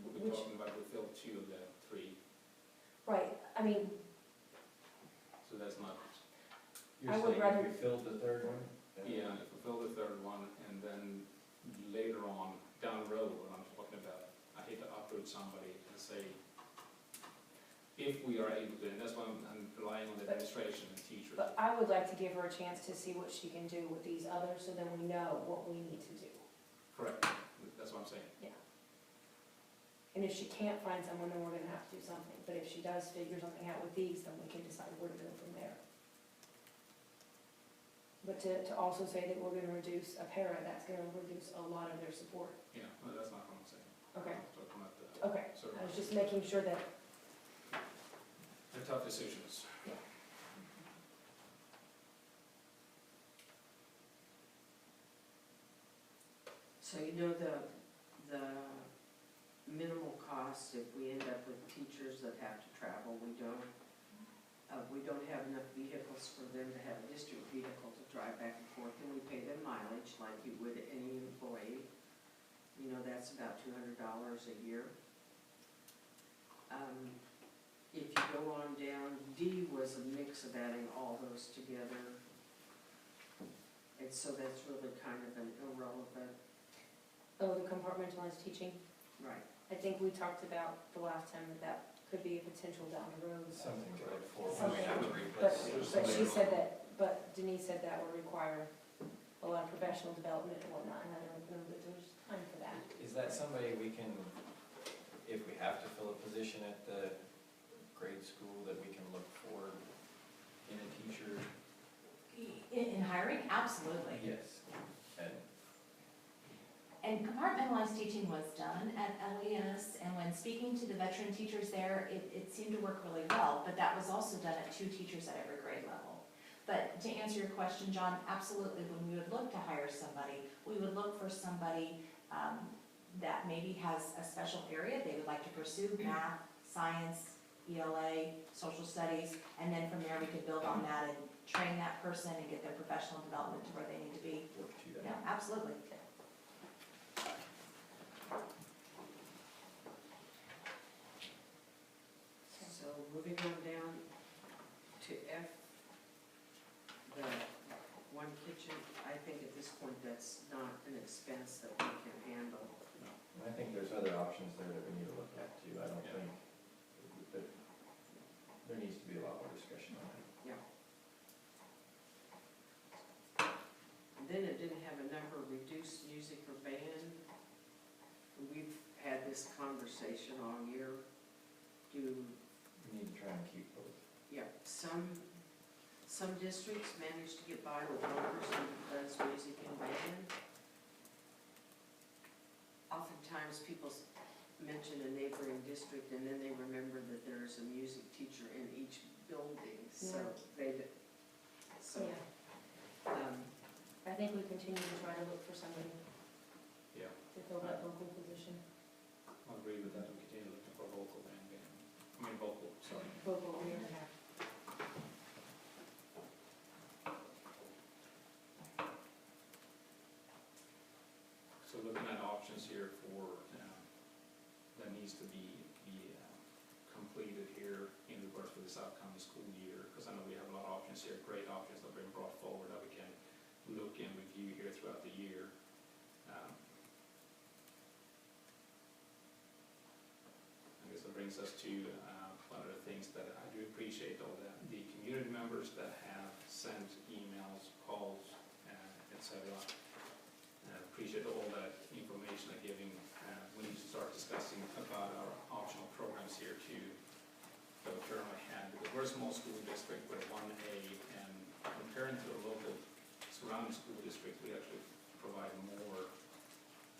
we're Which- talking about we filled 2 of the 3, Right, I mean, so that's not, I You're would saying rather- if we filled the third one? then- yeah, if we fill the 3rd one, and then later on, down the road, what I'm talking about, I hate to uproot somebody and say, if we are able to, and that's why I'm relying on the But- administration and teachers. but I would like to give her a chance to see what she can do with these others, so then we know what we need to do. Correct, that's what I'm saying. And if she can't find someone, then we're gonna have to do something, but if she does figure something out with these, then we can decide where to go from there. But to also say that we're gonna reduce a para, that's gonna reduce a lot of their support. Yeah, no, that's not what I'm saying. Okay, I'm talking about the, okay, sort I was of, just making sure that, the tough decisions. So you know the minimal cost, if we end up with teachers that have to travel, we don't have enough vehicles for them to have a district vehicle to drive back and forth, and we pay them mileage like you would any employee. You know, that's about $200 a year. If you go on down, D was a mix of adding all those together. And so that's really kind of an irrelevant, oh, the compartmentalized teaching, right. I think we talked about the last time that could be a potential down the road. Something to look for, when we Something. have to But, replace. but she said that, but Denise said that would require a lot of professional development and whatnot, and I don't know that there's time for that. Is that somebody we can, if we have to fill a position at the grade school, that we can look for in a teacher? In hiring, absolutely. Yes. And And compartmentalized teaching was done at LES, and when speaking to the veteran teachers there, it seemed to work really well, but that was also done at 2 teachers at every grade level. But to answer your question, John, absolutely, when we would look to hire somebody, we would look for somebody that maybe has a special area they would like to pursue, math, science, ELA, social studies, and then from there we could build on that and train that person and get their professional development to where they need to be. Work to that. Yeah, absolutely. So moving on down to F, the one kitchen, I think at this point that's not an expense that we can handle. And I think there's other options there that we need to look at too. I don't Yeah. think that there needs to be a lot more discussion on that. And then it didn't have a number, reduced music or band. We've had this conversation all year. We need to try and keep both. Some districts manage to get by with one person who does music and band. Oftentimes people mention a neighboring district and then they remember that there's a music teacher in each building, so Yeah. I think we continue to try to look for somebody Yeah, to fill that local position. I agree with that, we continue looking for vocal vocal, sorry. Vocal, yeah. So looking at options here for, that needs to be completed here in regards to this upcoming school year, because I know we have a lot of options here, great options that have been brought forward that we can look and review here throughout the year. I guess that brings us to one of the things that I do appreciate, all that the community members that have sent emails, calls, etc. Appreciate all that information they're giving. We need to start discussing about our optional programs here too. So turn my hand, because we're a small school district, we're 1A, and comparing to the local surrounding school districts, we actually provide more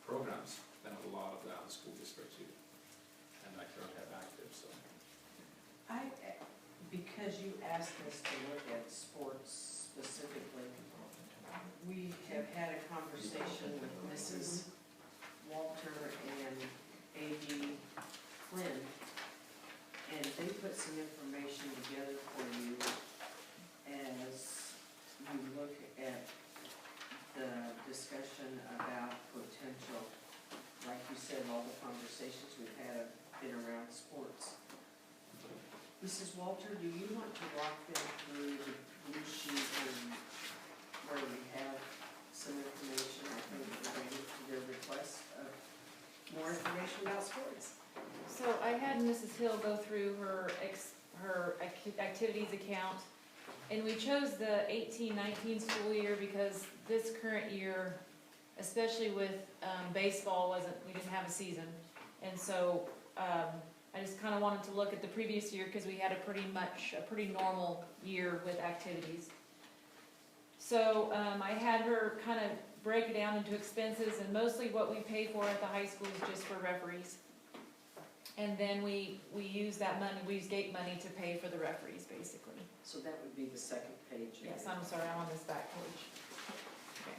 programs than a lot of the other school districts do. And I currently have active, so. Because you asked us to look at sports specifically, we have had a conversation with Mrs. Walter and A.D. Flynn, and they put some information together for you as you look at the discussion about potential, like you said, all the conversations we've had have been around sports. Mrs. Walter, do you want to walk them through the blue sheet and where we have some information, I think, related to their request of more information about sports? So I had Mrs. Hill go through her activities account, and we chose the 18-19 school year because this current year, especially with baseball, we didn't have a season. And so I just kind of wanted to look at the previous year because we had a pretty normal year with activities. So I had her kind of break it down into expenses, and mostly what we pay for at the high school is just for referees. And then we use that money, we use gate money to pay for the referees, basically. So that would be the second page. Yes, I'm sorry, I'm on this back page. Okay.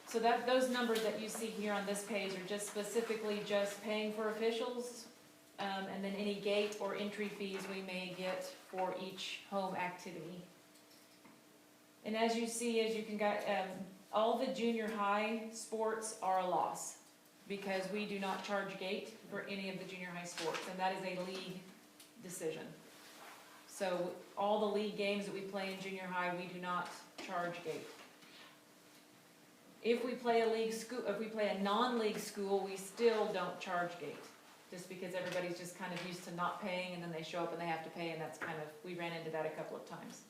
So those numbers that you see here on this page are just specifically just paying for officials, and then any gate or entry fees we may get for each home activity. And as you see, all the junior high sports are a loss because we do not charge gate for any of the junior high sports, and that is a league decision. So all the league games that we play in junior high, we do not charge gate. If we play a non-league school, we still don't charge gate, just because everybody's just kind of used to not paying, and then they show up and they have to pay, and we ran into that a couple of times.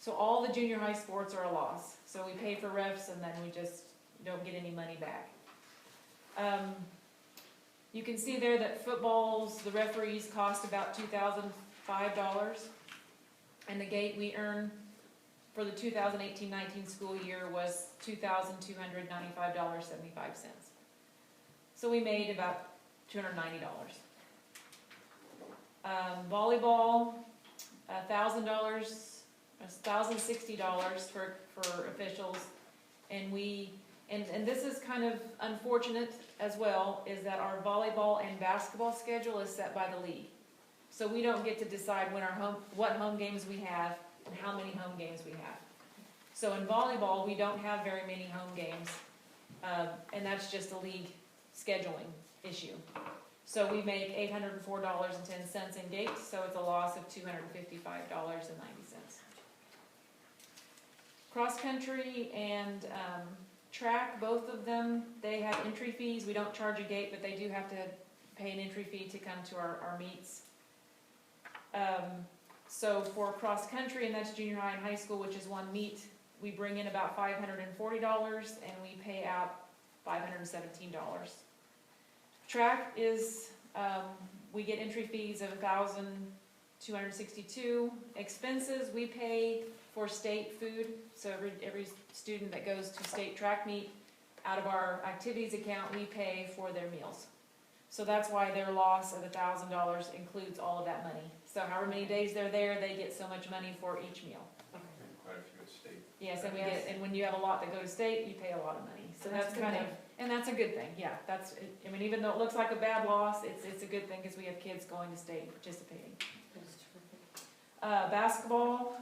So all the junior high sports are a loss. So we pay for refs, and then we just don't get any money back. You can see there that the referees cost about $2,005, and the gate we earn for the 2018-19 school year was $2,295.75. So we made about $290. Volleyball, $1,000, $1,060 for officials. And and this is kind of unfortunate as well, is that our volleyball and basketball schedule is set by the league. So we don't get to decide what home games we have and how many home games we have. So in volleyball, we don't have very many home games, and that's just a league scheduling issue. So we make $804.10 in gate, so it's a loss of $255.90. Cross country and track, both of them, they have entry fees. We don't charge a gate, but they do have to pay an entry fee to come to our meets. So for cross country, and that's junior high and high school, which is one meet, we bring in about $540 and we pay out $517. Track is, we get entry fees of $1,262. Expenses, we pay for state food. So every student that goes to state track meet, out of our activities account, we pay for their meals. So that's why their loss of $1,000 includes all of that money. So however many days they're there, they get so much money for each meal. And quite a few at state. Yes, and when you have a lot that go to state, you pay a lot of money. So that's kind of, and that's a good thing, yeah. I mean, even though it looks like a bad loss, it's a good thing because we have kids going to state and participating. Basketball,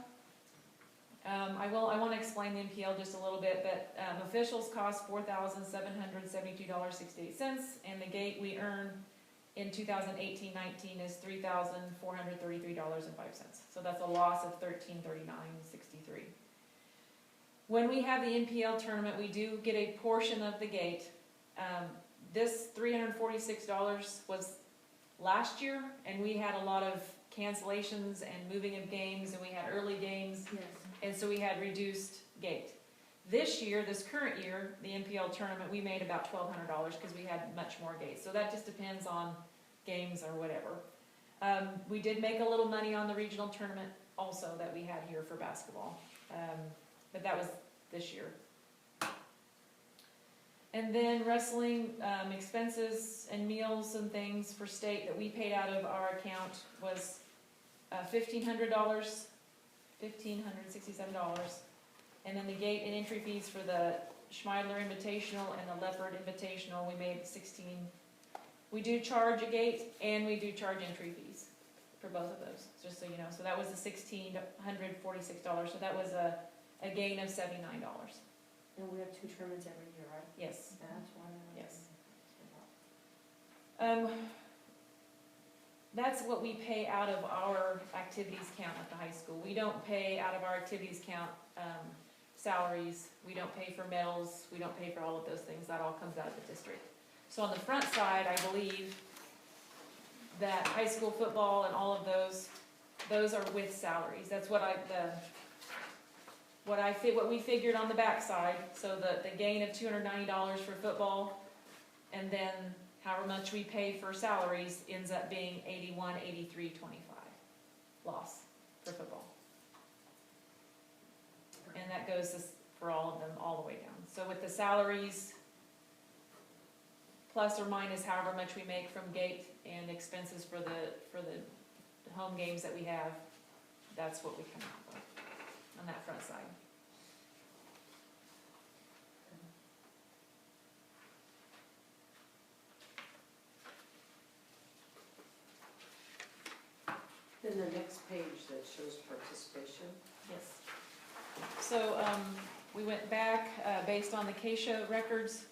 I want to explain the MPL just a little bit, but officials cost $4,772.68, and the gate we earn in 2018-19 is $3,433.05. So that's a loss of $1,339.63. When we have the NPL tournament, we do get a portion of the gate. This $346 was last year, and we had a lot of cancellations and moving of games, and we had early games, and so we had reduced gate. This year, this current year, the NPL tournament, we made about $1,200 because we had much more gates. So that just depends on games or whatever. We did make a little money on the regional tournament also that we had here for basketball, but that was this year. And then wrestling expenses and meals and things for state that we paid out of our account was $1,500, $1,567. And then the gate and entry fees for the Schmeidler Invitational and the Leopard Invitational, we made $16. We do charge a gate and we do charge entry fees for both of those, just so you know. So that was the $1,646. So that was a gain of $79. And we have 2 tournaments every year, right? Yes. That's one. Yes. That's what we pay out of our activities count at the high school. We don't pay out of our activities count salaries. We don't pay for medals. We don't pay for all of those things. That all comes out of the district. So on the front side, I believe that high school football and all of those are with salaries. That's what we figured on the back side. So the gain of $290 for football, and then however much we pay for salaries ends up being $81.83.25 loss for football. And that goes for all of them all the way down. So with the salaries, plus or minus however much we make from gate and expenses for the home games that we have, that's what we come out with on that front side. Then the next page that shows participation. Yes. So we went back, based on the K-Show records,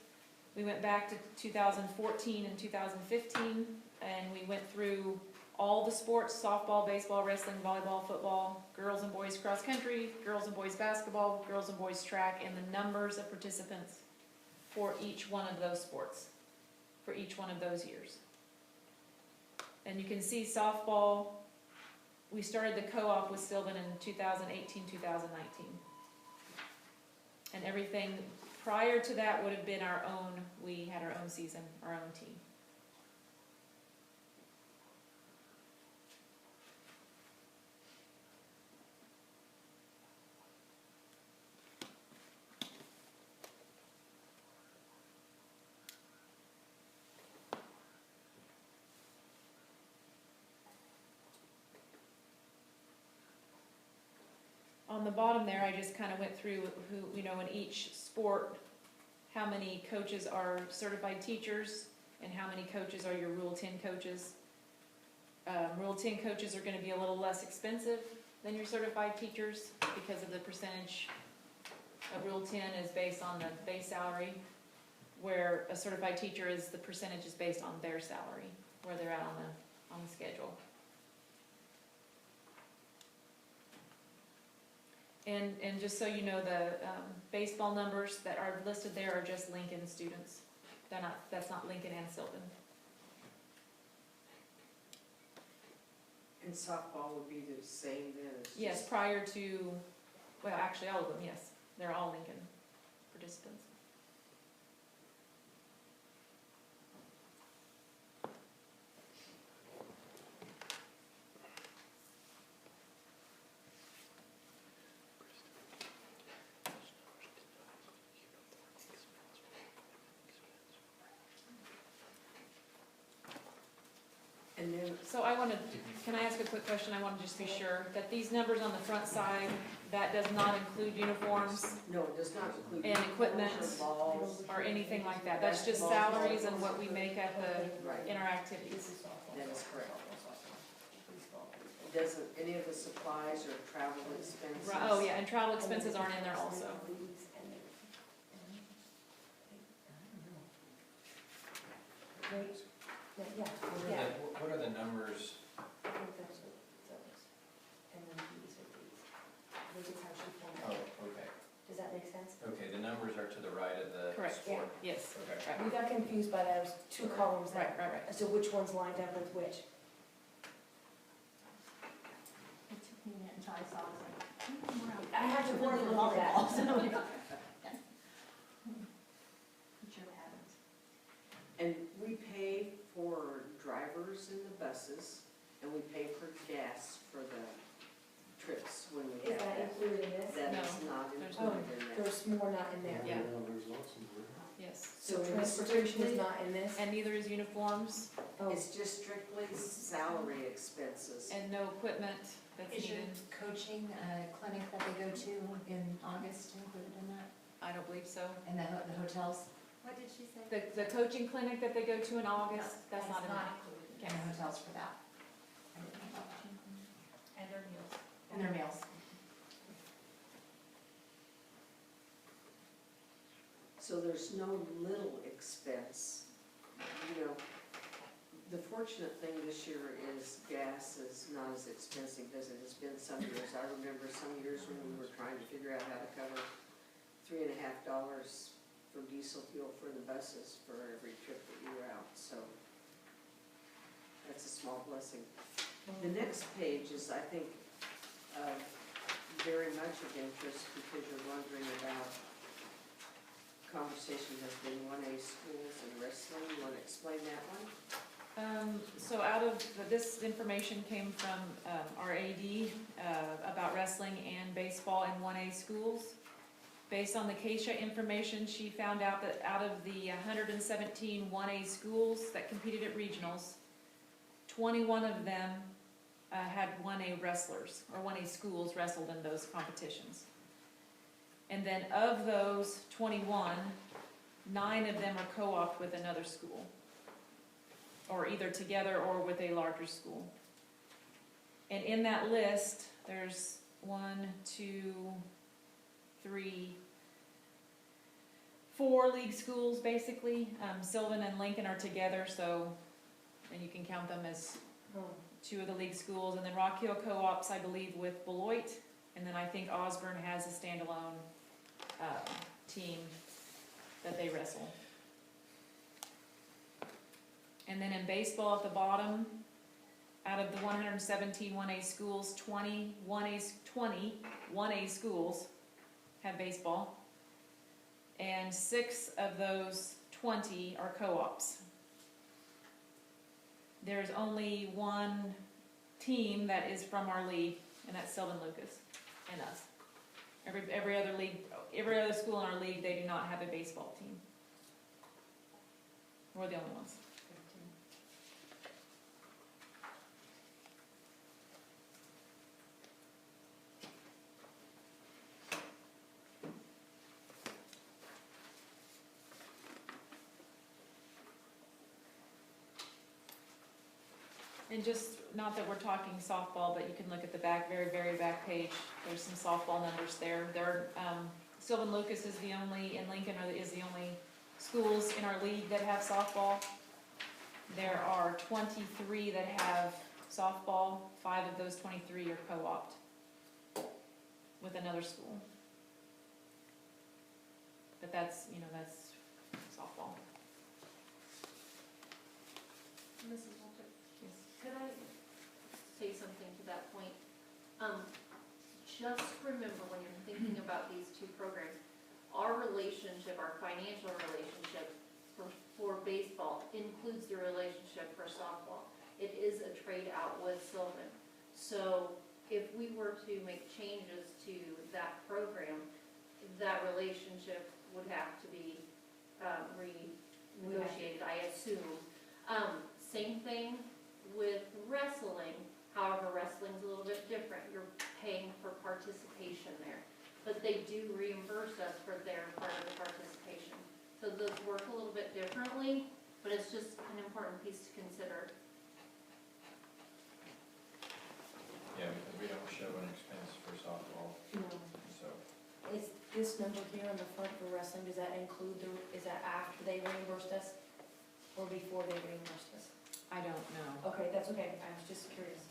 we went back to 2014 and 2015, and we went through all the sports: softball, baseball, wrestling, volleyball, football, girls and boys cross country, girls and boys basketball, girls and boys track, and the numbers of participants for each one of those sports, for each one of those years. And you can see softball, we started the co-op with Sylvan in 2018, 2019. And everything prior to that would have been our own, we had our own season, our own team. the bottom there, I just kind of went through who, in each sport, how many coaches are certified teachers and how many coaches are your Rule 10 coaches. Rule 10 coaches are gonna be a little less expensive than your certified teachers because of the percentage of Rule 10 is based on the base salary, where a certified teacher is, the percentage is based on their salary, where they're at on the schedule. And just so you know, the baseball numbers that are listed there are just Lincoln students. That's not Lincoln and Sylvan. And softball would be the same then? It's Yes, just- prior to, well, actually, all of them, yes. They're all Lincoln participants. And then, So can I ask a quick question? I want to just be sure that these numbers on the front side, that does not include uniforms no, it does not include. and equipment uniforms or balls. or anything like that. That's just salaries and what we make at in our activities. That is correct. It doesn't, any of the supplies or travel expenses. Right, oh, yeah, and travel expenses aren't in there also. Yeah. What are the numbers? I think that's what those, and then these are these. This is how she formed Oh, it. okay. Does that make sense? Okay, the numbers are to the right of the Correct. sport. Yes. Okay. Right, We got confused by those two columns right, there, right. as to which one's lined up with which. It took me a minute until I saw, I was like, I have to work with with volleyball, that. so. It sure happens. And we pay for drivers in the buses, and we pay for gas for the trips when we Is have that that. included in this? That No, is not there's included in that. There's more not in there. Yeah. There's lots in there. Yes. So transportation is not in this? And neither is uniforms Oh, It's just strictly salary expenses. and no equipment that's Is your needed. coaching clinic that they go to in August included in that? I don't believe so. And the hotels? What did she say? The coaching clinic that they go to in August, that's not in there. included. Okay. And the hotels for that? I didn't know about that. And their meals. And their meals? So there's no little expense. You know, the fortunate thing this year is gas is not as expensive as it has been some years. I remember some years when we were trying to figure out how to cover $3.50 for diesel fuel for the buses for every trip that you were out, so that's a small blessing. The next page is, I think, very much of interest because you're wondering about conversation has been 1A schools and wrestling. You want to explain that one? So this information came from our AD about wrestling and baseball in 1A schools. Based on the Keisha information, she found out that out of the 117 1A schools that competed at regionals, 21 of them had 1A wrestlers, or 1A schools wrestled in those competitions. And then of those 21, 9 of them are co-opted with another school, or either together or with a larger school. And in that list, there's 4 league schools basically. Sylvan and Lincoln are together, so, and you can count them as oh. 2 of the league schools. And then Rock Hill co-ops, I believe, with Beloit. And then I think Osborne has a standalone team that they wrestle. And then in baseball at the bottom, out of the 117 1A schools, 20 1A schools have baseball. And 6 of those 20 are co-ops. There's only one team that is from our league, and that's Sylvan Lucas and us. Every other school in our league, they do not have a baseball team. We're the only ones. And just, not that we're talking softball, but you can look at the back, very, very back page, there's some softball numbers there. Sylvan Lucas is the only, and Lincoln is the only schools in our league that have softball. There are 23 that have softball, 5 of those 23 are co-opt with another school. But that's, that's softball. Mrs. Walter, Yes. could I say something to that point? Just remember when you're thinking about these two programs, our relationship, our financial relationship for baseball includes the relationship for softball. It is a trade out with Sylvan. So if we were to make changes to that program, that relationship would have to be renegotiated, I assume. Same thing with wrestling. However, wrestling's a little bit different. You're paying for participation there. But they do reimburse us for their part of the participation. So those work a little bit differently, but it's just an important piece to consider. Yeah, because we don't show an expense for softball, so. Is this number here on the front for wrestling, does that include is that after they reimbursed us or before they reimbursed us? I don't know. Okay, that's okay, I was just curious.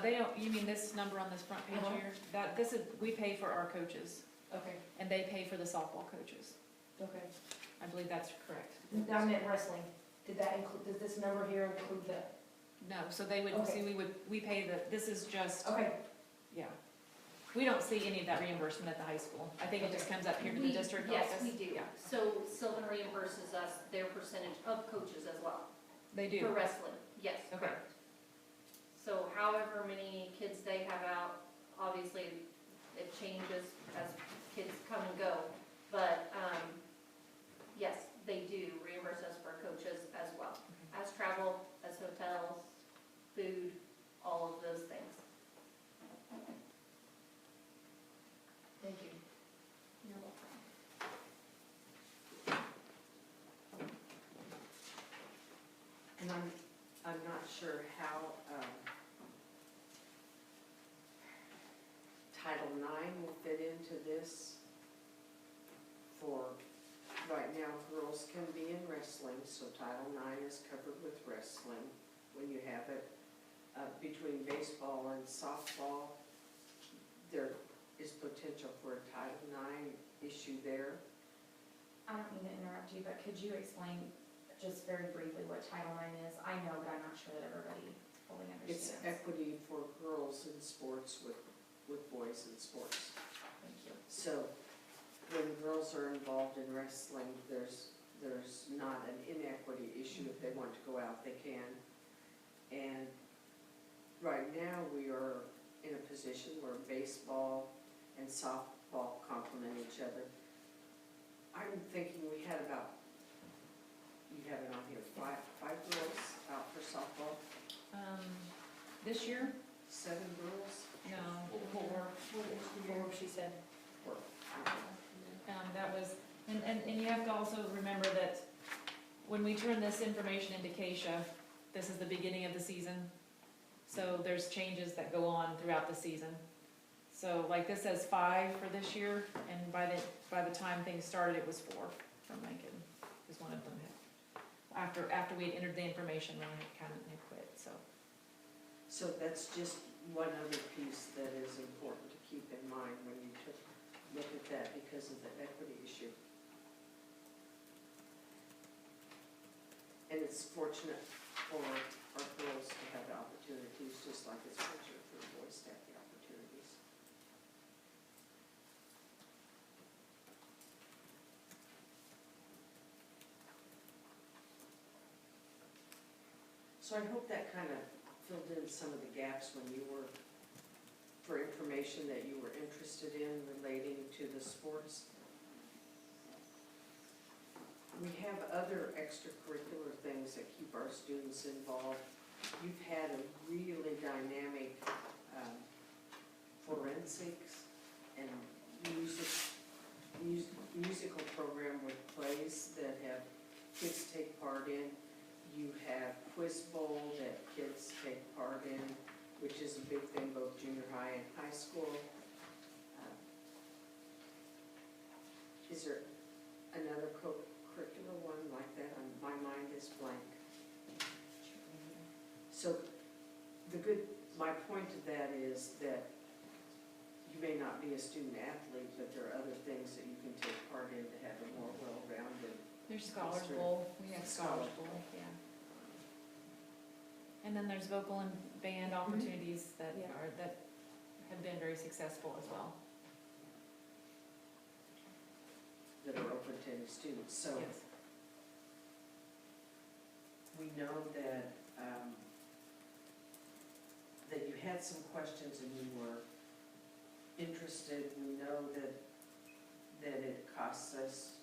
They don't, you mean this number on this front page Uh-huh. here? This is, we pay for our coaches, Okay, and they pay for the softball coaches. okay. I believe that's correct. I meant wrestling. Did that include, does this number here include the, No, so they would, Okay. see, we pay this is just, okay, yeah. We don't see any of that reimbursement at the high school. I think it just comes up here to the district office. Yes, we do. Yeah, So Sylvan reimburses us their percentage of coaches as well. they For do. wrestling, yes, Okay. correct. So however many kids they have out, obviously it changes as kids come and go. But, yes, they do reimburse us for coaches as well. As travel, as hotels, food, all of those things. thank you. You're welcome. And I'm not sure how, Title IX will fit into this. For, right now, girls can be in wrestling, so Title IX is covered with wrestling. When you have it, between baseball and softball, there is potential for a Title IX issue there. I don't mean to interrupt you, but could you explain just very briefly what Title IX is? I know, but I'm not sure that everybody fully It's understands. equity for girls in sports with boys in sports. Thank you. So when girls are involved in wrestling, there's not an inequity issue. If they want to go out, they can. And right now, we are in a position where baseball and softball complement each other. I'm thinking we had about, you have it on here, five girls out for softball, This year? 7 girls. No, 4. Four, she said. That was, and you have to also remember that when we turn this information into Keisha, this is the beginning of the season. So there's changes that go on throughout the season. So like this says 5 for this year, and by the time things started, it was 4 from Lincoln, is one of them. After we had entered the information, Ron had quit, so. So that's just one other piece that is important to keep in mind when you look at that because of the equity issue. And it's fortunate for our girls to have the opportunities, just like it's fortunate for the boys to have the opportunities. So I hope that kind of filled in some of the gaps when you were, for information that you were interested in relating to the sports. We have other extracurricular things that keep our students involved. You've had a really dynamic forensics and musical program with plays that have kids take part in. You have quiz bowl which is a big thing, both junior high and high school. Is there another co-curricular one like that? My mind is blank. So my point to that is that you may not be a student athlete, but there are other things that you can take part in to have a more well-rounded. There's Scholars Bowl, we have Scholars Bowl, yeah. And then there's vocal and band opportunities that Yeah. that have been very successful as well. That are open to any students. So Yes. we know that, that you had some questions and you were interested. We know that it costs us,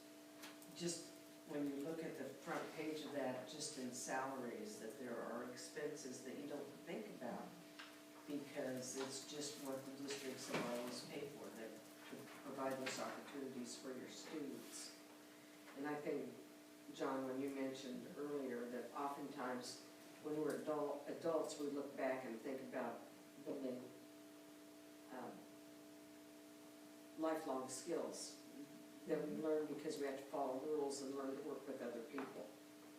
just when you look at the front page of that, just in salaries, that there are expenses that you don't think about because it's just what the districts have always paid for, that to provide those opportunities for your students. And I think, John, when you mentioned earlier that oftentimes when we're adults, we look back and think about building lifelong skills that we learn because we have to follow rules and learn to work with other people.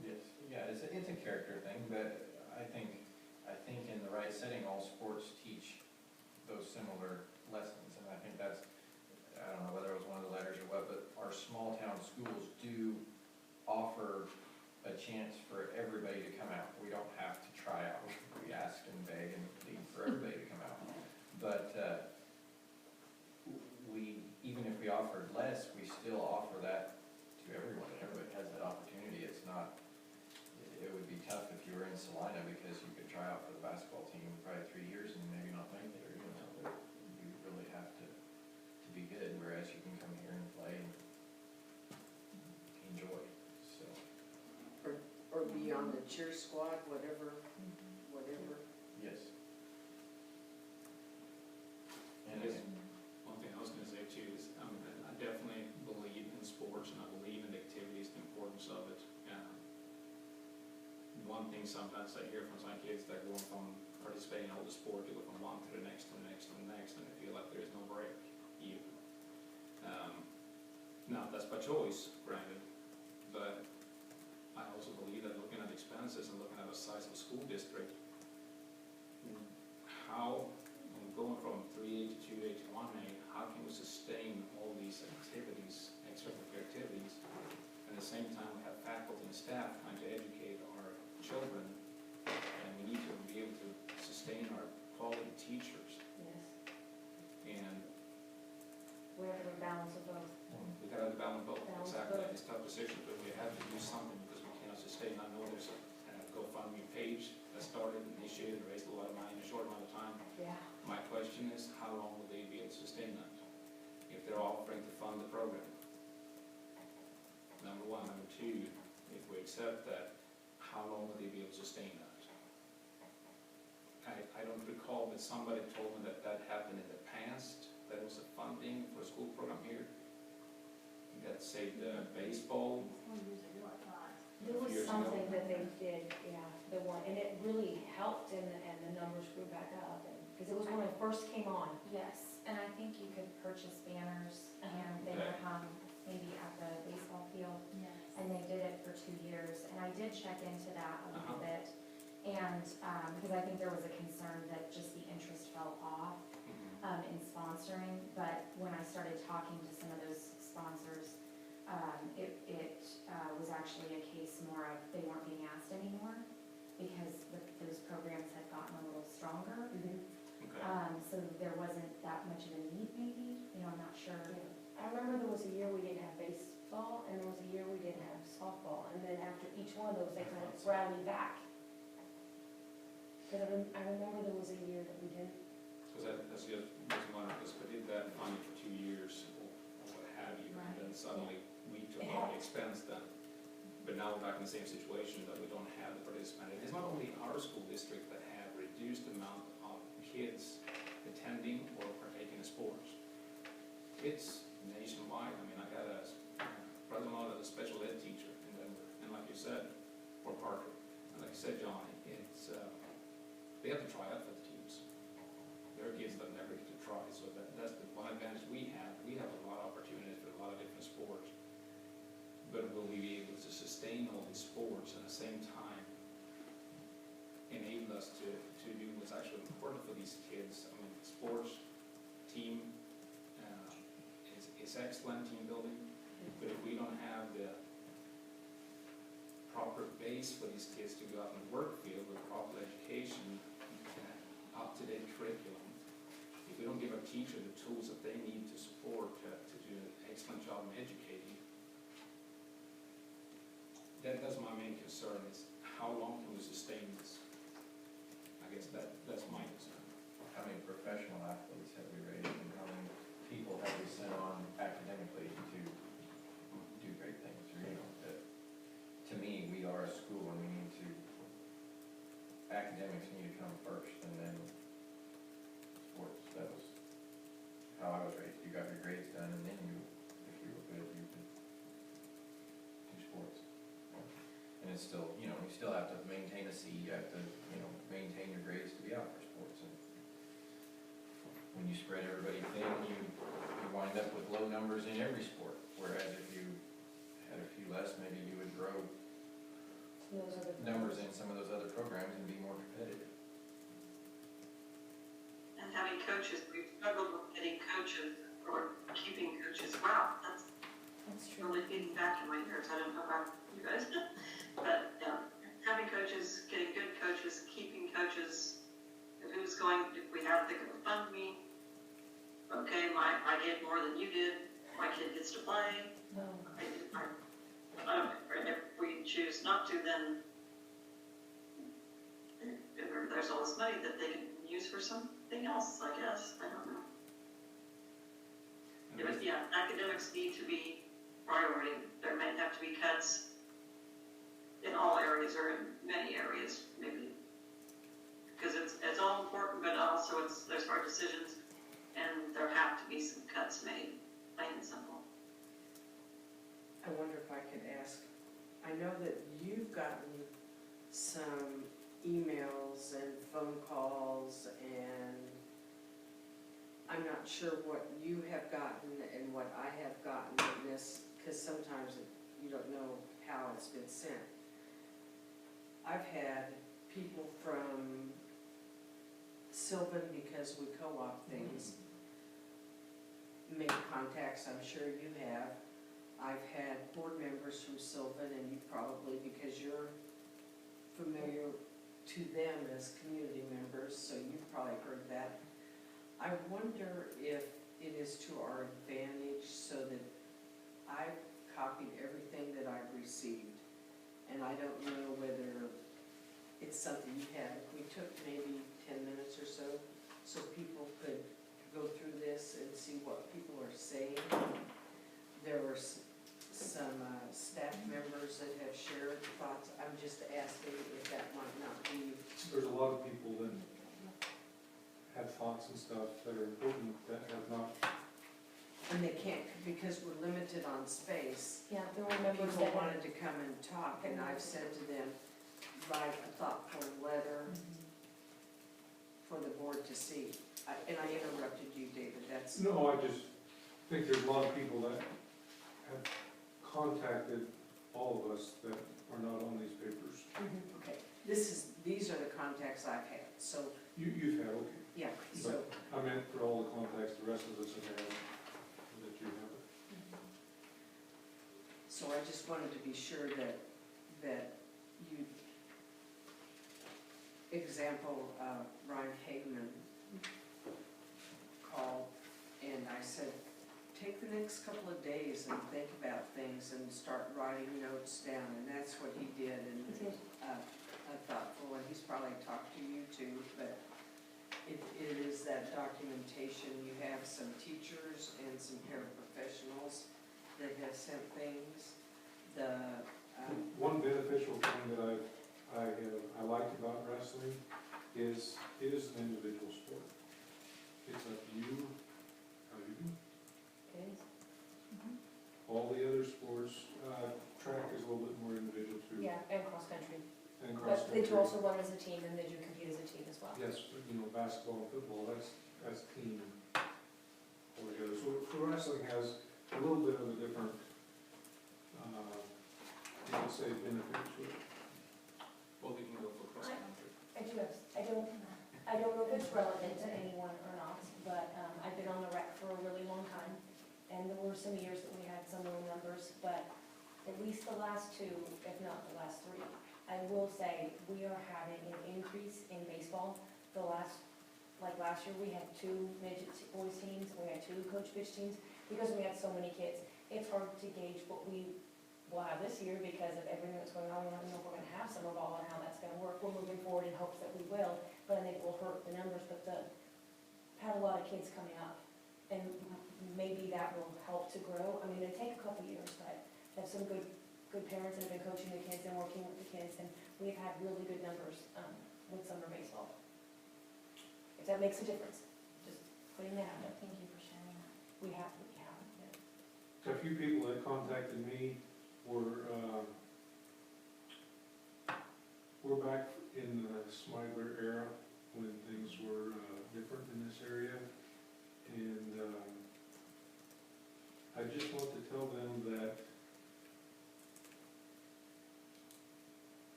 Yes, yeah, it's a character thing, but I think in the right setting, all sports teach those similar lessons, and I think that's, I don't know whether it was one of the letters or what, but our small town schools do offer a chance for everybody to come out. We don't have to try out, we ask and beg and plead for everybody to come out. But even if we offered less, we still offer that to everyone. Everybody has that opportunity. It's not, it would be tough if you were in Salina because you could try out for the basketball team probably 3 years and maybe not make it, or, you know, but you really have to be good, whereas you can come here and play and enjoy, so. Or be on the cheer squad, whatever. Yes. And I guess one thing I was gonna say too is, I definitely believe in sports and I believe in activities, the importance of it. One thing sometimes I hear from some kids that go from participating in all the sport, they go from one to the next, to the next, to the next, and they feel like there is no break even. Now, that's by choice, granted, but I also believe that looking at expenses and looking at the size of a school district, how, going from 3A to 2A to 1A, how can we sustain all these activities, extracurricular activities, and at the same time we have faculty and staff trying to educate our children, and we need to be able to sustain our quality teachers, Yes, and we have to balance of both. we gotta balance both, Balance exactly, both. it's tough decisions, but we have to do something because we cannot sustain. I know there's a GoFundMe page that started and initiated and raised a lot of money in a short amount of time. Yeah. My question is, how long will they be able to sustain that? If they're offering to fund the program? Number one. Number two, if we accept that, how long will they be able to sustain that? I don't recall, but somebody told me that happened in the past, that was a funding for a school program here. That saved baseball. There was Years ago. something that they did, yeah, the one, and it really helped and the numbers grew back up, because it was when it first came on. Yes, and I think you could purchase banners and they were hung maybe at the baseball field. Yes. And they did it for 2 years, and I did check into that a little bit. And, because I think there was a concern that just the interest fell off in sponsoring, but when I started talking to some of those sponsors, it was actually a case more of they weren't being asked anymore because those programs had gotten a little stronger. Okay. So there wasn't that much of a need maybe, I'm not sure. I remember there was a year we didn't have baseball, and there was a year we didn't have softball, and then after each one of those, they kind of rallied back. Because I remember there was a year that we didn't. Because that's just, because we did that funding for 2 years or what have you, and then suddenly we took all the expense then. But now we're back in the same situation that we don't have the participant. And it's not only our school district that have reduced the amount of kids attending or partaking in sports. It's nationwide. I mean, I got a brother-in-law that's a special ed teacher in Denver, and like you said, or Parker, and like you said, John, it's, they have to try out for the teams. is excellent team building, but if we don't have the proper base for these kids to go out in the work field with proper education, up-to-date curriculum, if we don't give our teacher the tools that they need to support to do an excellent job in educating, that's my main concern, is how long can we sustain this? I guess that's my concern. How many professional athletes have we raised, and how many people have we sent on academically to do great things? Or, you know, that, to me, we are a school, and we need to, academics need to come first, and then sports. That was how I was raised. You got your grades done, and then you, if you were good, you could do sports. And it's still, you know, you still have to maintain a seed, you have to, you know, maintain your grades to be out for sports. And when you spread everybody thin, you wind up with low numbers in every sport. Whereas if you had a few less, maybe you would grow Those are the numbers in some of those other programs and be more competitive. And having coaches, we've struggled with getting coaches or keeping coaches. Wow, that's true. really feeding back in my ears. I don't know about you guys. But yeah, having coaches, getting good coaches, keeping coaches, if we have the GoFundMe, okay, I did more than you did, my kid gets to play. No. I don't know, and if we choose not to, then there's all this money that they can use for something else, I guess, I don't know. Yeah, but yeah, academics need to be priority. There may have to be cuts in all areas or in many areas, maybe. Because it's all important, but also there's hard decisions, and there have to be some cuts made, plain and simple. I wonder if I could ask, I know that you've gotten some emails and phone calls, and I'm not sure what you have gotten and what I have gotten in this, because sometimes you don't know how it's been sent. I've had people from Sylvan, because we co-op things, make contacts, I'm sure you have. I've had board members from Sylvan, and you probably, because you're familiar to them as community members, so you've probably heard that. I wonder if it is to our advantage so that I've copied everything that I've received. And I don't know whether it's something you have. If we took maybe 10 minutes or so people could go through this and see what people are saying. There were some staff members that have shared thoughts. I'm just asking if that might not be. There's a lot of people that have thoughts and stuff that are important that have not. And they can't, because we're limited on space. Yeah, there were members People that wanted to come and talk, and I've said to them, write a thoughtful letter for the board to see. And I interrupted you, David, that's. No, I just think there's a lot of people that have contacted all of us that are not on these papers. Okay, these are the contacts I've had, so, You've had, okay. yeah, so, But I meant for all the contacts the rest of us have had, that you have. so I just wanted to be sure that you, example, Ryan Hagman called, and I said, take the next couple of days and think about things and start writing notes down, and that's what he did, and thoughtful, and he's probably talked to you too, but it is that documentation. You have some teachers and some paraprofessionals that have sent things. One beneficial thing that I liked about wrestling is it is an individual sport. It's up to you how you do. It is. All the other sports, track is a little bit more individual too. Yeah, and cross-country. And But they cross-country. do also run as a team, and they do compete as a team as well. Yes, but you know, basketball and football, that's team altogether. So wrestling has a little bit of a different, you could say, benefit to it. Well, we can go for cross country. I don't know if it's relevant to anyone or not, but I've been on the rec for a really long time, and the there were some years that we had some low numbers, but at least the last two, if not the last three, I will say, we are having an increase in baseball. Like last year, we had 2 midget boys teams, we had 2 coach pitch teams, because we had so many kids. It's hard to gauge what we will have this year because of everything that's going on. We don't know if we're gonna have summer ball and how that's gonna work. We're moving forward in hopes that we will, but I think it will hurt the numbers, but had a lot of kids coming up, and maybe that will help to grow. I mean, it'll take a couple years, but have some good parents that have been coaching the kids and working with the kids, and we've had really good numbers with summer baseball. If that makes a difference, just putting that out there. Thank you for sharing that. We have, yeah. So a few people that contacted me were back in the Smigler era when things were different in this area. And I just want to tell them that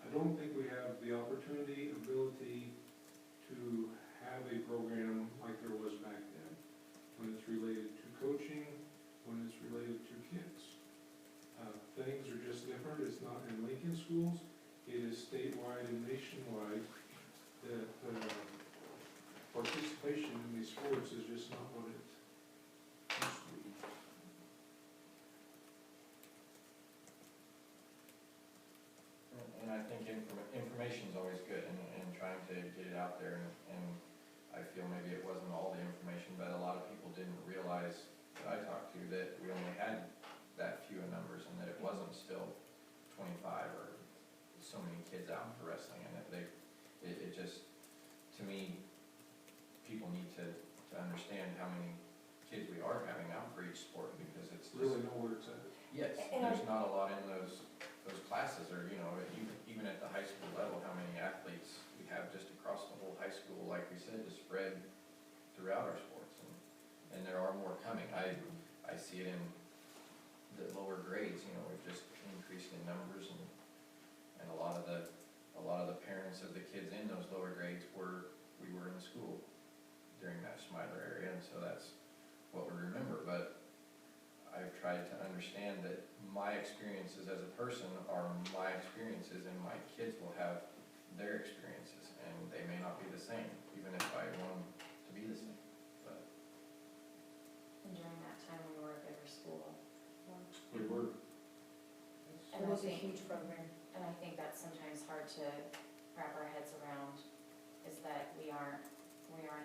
I don't think we have the opportunity, ability to have a program like there was back then, when it's related to coaching, when it's related to kids. Things are just different. It's not in Lincoln schools. It is statewide and nationwide that participation in these sports is just not what it used to be. And I think information's always good, and trying to get it out there, and I feel maybe it wasn't all the information, but a lot of people didn't realize that I talked to that we only had that few in numbers, and that it wasn't still 25 or so many kids out for wrestling, and it just, to me, people need to understand how many kids we are having out for each sport, because it's just, Really know where it's at. yes, there's not a lot in those classes, or, you know, even at the high school level, how many athletes we have just across the whole high school, like we said, to spread throughout our sports, and there are more coming. I see it in the lower grades, you know, we've just increased in numbers, and a lot of the parents of the kids in those lower grades we were in school during that Smiley area, and so that's what we remember. But I've tried to understand that my experiences as a person are my experiences, and my kids will have their experiences, and they may not be the same, even if I want them to be the same. But And during that time, we were a bigger school. We were. And It I was a think, huge program. and I think that's sometimes hard to wrap our heads around, is that we aren't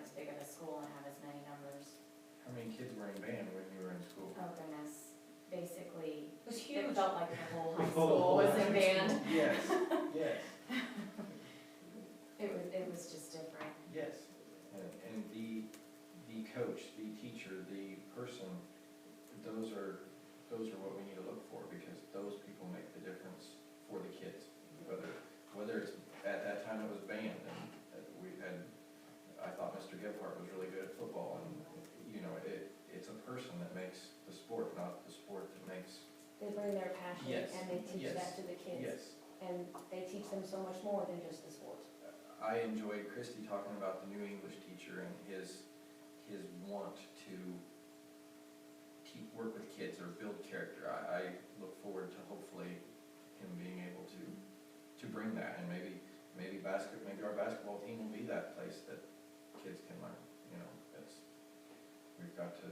as big of a school and have as many numbers. how many kids were in band when you were in school? Oh goodness, basically, It was it huge. felt like the whole high school was in band. Yes, yes, It was just different. yes. And the coach, the teacher, the person, those are what we need to look for, because those people make the difference for the kids. Whether it's, at that time it was band, and I thought Mr. Gebhardt was really good at football, and, you know, it's a person that makes the sport, not the sport that makes. They bring their passion Yes, and they teach yes, that to the kids. Yes. And they teach them so much more than just the sport. I enjoyed Christy talking about the new English teacher and his want to work with kids or build character. I look forward to hopefully him being able to bring that, and maybe our basketball team will be that place that kids can learn. You know, we've got to.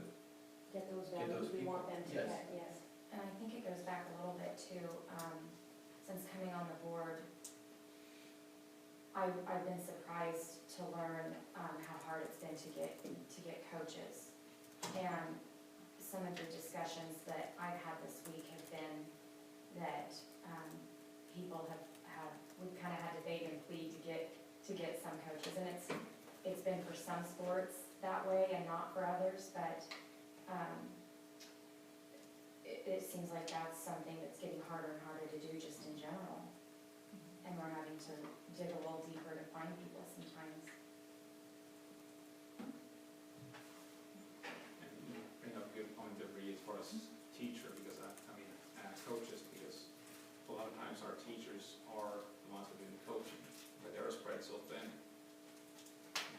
Get those Get values those we people. want them to Yes. get, yes. And I think it goes back a little bit too, since coming on the board, I've been surprised to learn how hard it's been to get coaches. And some of the discussions that I've had this week have been that people we've kind of had to beg and plead to get some coaches. And it's been for some sports that way and not for others, but it seems like that's something that's getting harder and harder to do just in general. And we're having to dig a little deeper to find people sometimes. And you bring up a good point, Bree, as far as teacher, because coaches, because a lot of times our teachers are the ones who are doing the coaching, but they are spread so thin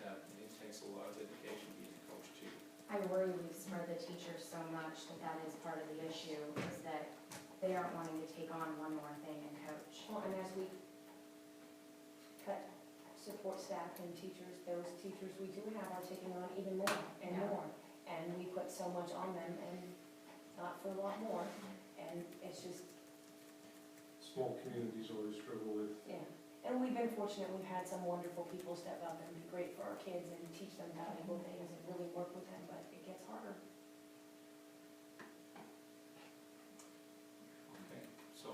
that it takes a lot of dedication being a coach too. I I worry we've spread the teachers so much that that is part of the issue, is that they aren't wanting to take on one more thing and coach. Well, and as we cut support staff and teachers, those teachers we do have are taking on even more and Yeah. more. And we put so much on them and not for a lot more, and it's just, Small communities always struggle with. yeah. And we've been fortunate, we've had some wonderful people step up and be great for our kids and teach them valuable things and really work with them, but it gets harder. Okay, so,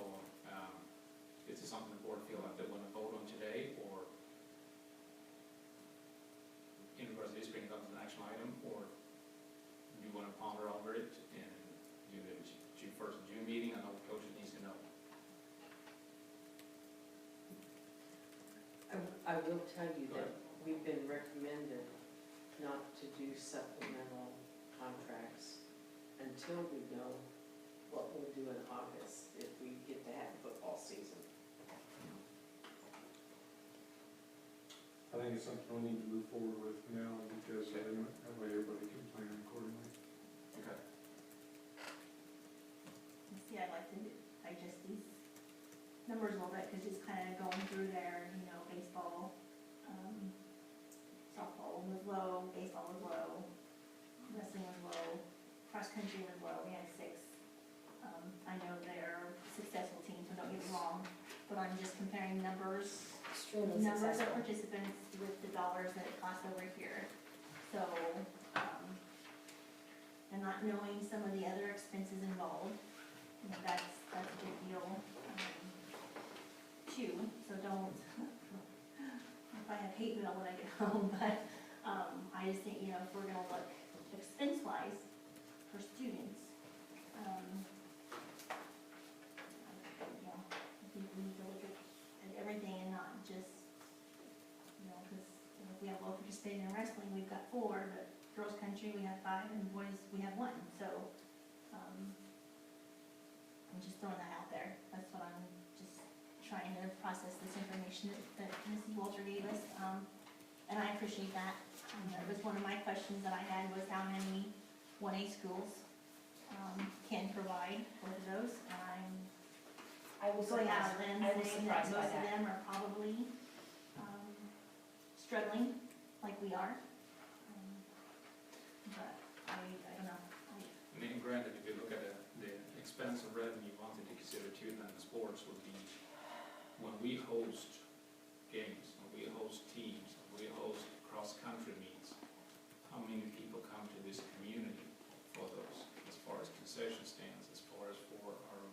is this something the board feel like they want to vote on today, or in regards to this being done as an action item, or do you want to ponder over it and do the June meeting? I know the coaches needs to know. I will tell you that we've been recommended not to do supplemental contracts until we know what we'll do in August if we get to have football season. I think it's something we need to move forward with now because that way everybody can plan accordingly. Okay. See, I'd like to digest these numbers a little bit, because just kind of going through there, you know, baseball, softball was low, baseball was low, wrestling was low, cross country was low, we had 6. I know they're successful teams, so don't get me wrong, but I'm just comparing numbers Extremely numbers of successful. participants with the dollars that it costs over here. So, and not knowing some of the other expenses involved, you know, that's a big deal, too. So don't, if I have hate mail when I get home, but, I just think, you know, if we're gonna look expense-wise for students, you know, I think we need to look at everything and not just, you know, because if we have low participating in wrestling, we've got 4, but girls country, we have 5, and boys, we have 1. So, I'm just throwing that out there. That's what I'm just trying to process this information that Mrs. Walter gave us. And I appreciate that. That was one of my questions that I had, was how many 1A schools can provide both of those. And I will I'm going out surprise, of them, I was saying that surprised by most of that. them are probably struggling like we are. But I don't know. I mean, granted, if you look at the expense of revenue, one thing to consider too, then the sports would be, when we host games, when we host teams, when we host cross-country meets, how many people come to this community for those, as far as concession stands, as far as for our,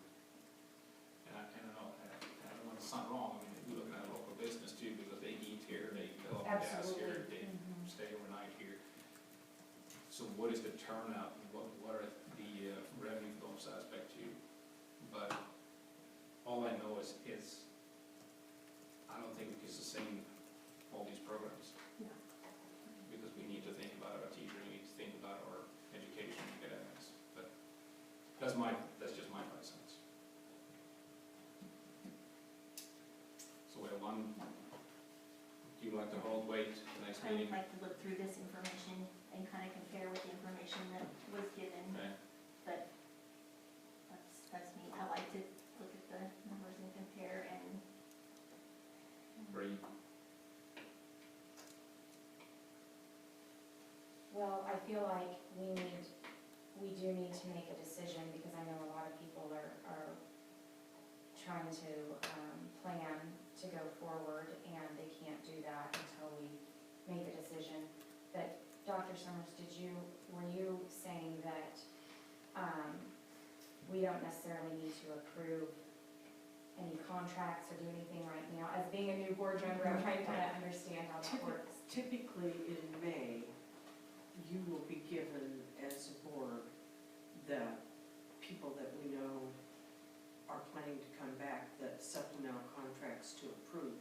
and I don't know, I don't want to sound wrong, I mean, we're looking at a local business too, because they eat here, they fill up gas here, Absolutely. they stay overnight here. So what is the turnout, and what are the revenue for those aspects too? But all I know is I don't think we can sustain all these programs. Yeah. Because we need to think about our teachers, we need to think about our education and academics. But that's just my 5 cents. So we have one, do you like to wait till the next I would meeting? like to look through this information and kind of compare with the information that was given, Okay. but that's me. I like to look at the numbers and compare and. Bree? Well, I feel like we do need to make a decision, because I know a lot of people are trying to plan to go forward, and they can't do that until we make a decision. But Dr. Summers, were you saying that we don't necessarily need to approve any contracts or do anything right now? As being a new board member, I'm trying to kind of understand how that works. Typically in May, you will be given as a board the people that we know are planning to come back, the supplemental contracts to approve.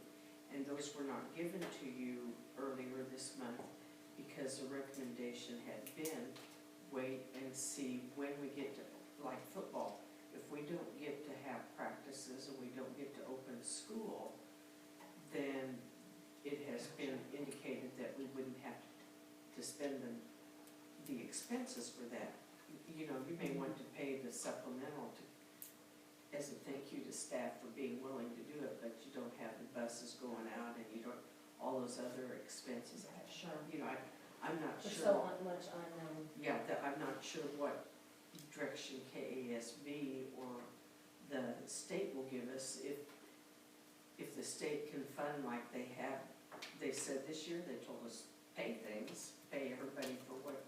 And those were not given to you earlier this month because the recommendation had been wait and see when we get to, like football, if we don't get to have practices and we don't get to open school, then it has been indicated that we wouldn't have to spend the expenses for that. You know, you may want to pay the supplemental to, as a thank you to staff for being willing to do it, but you don't have the buses going out and you don't, all those other expenses. Sure. You know, I'm not There's sure. so much unknown. Yeah, that, I'm not sure what direction KASB or the state will give us if the state can fund like they have. They said this year, they told us, pay things, pay everybody for what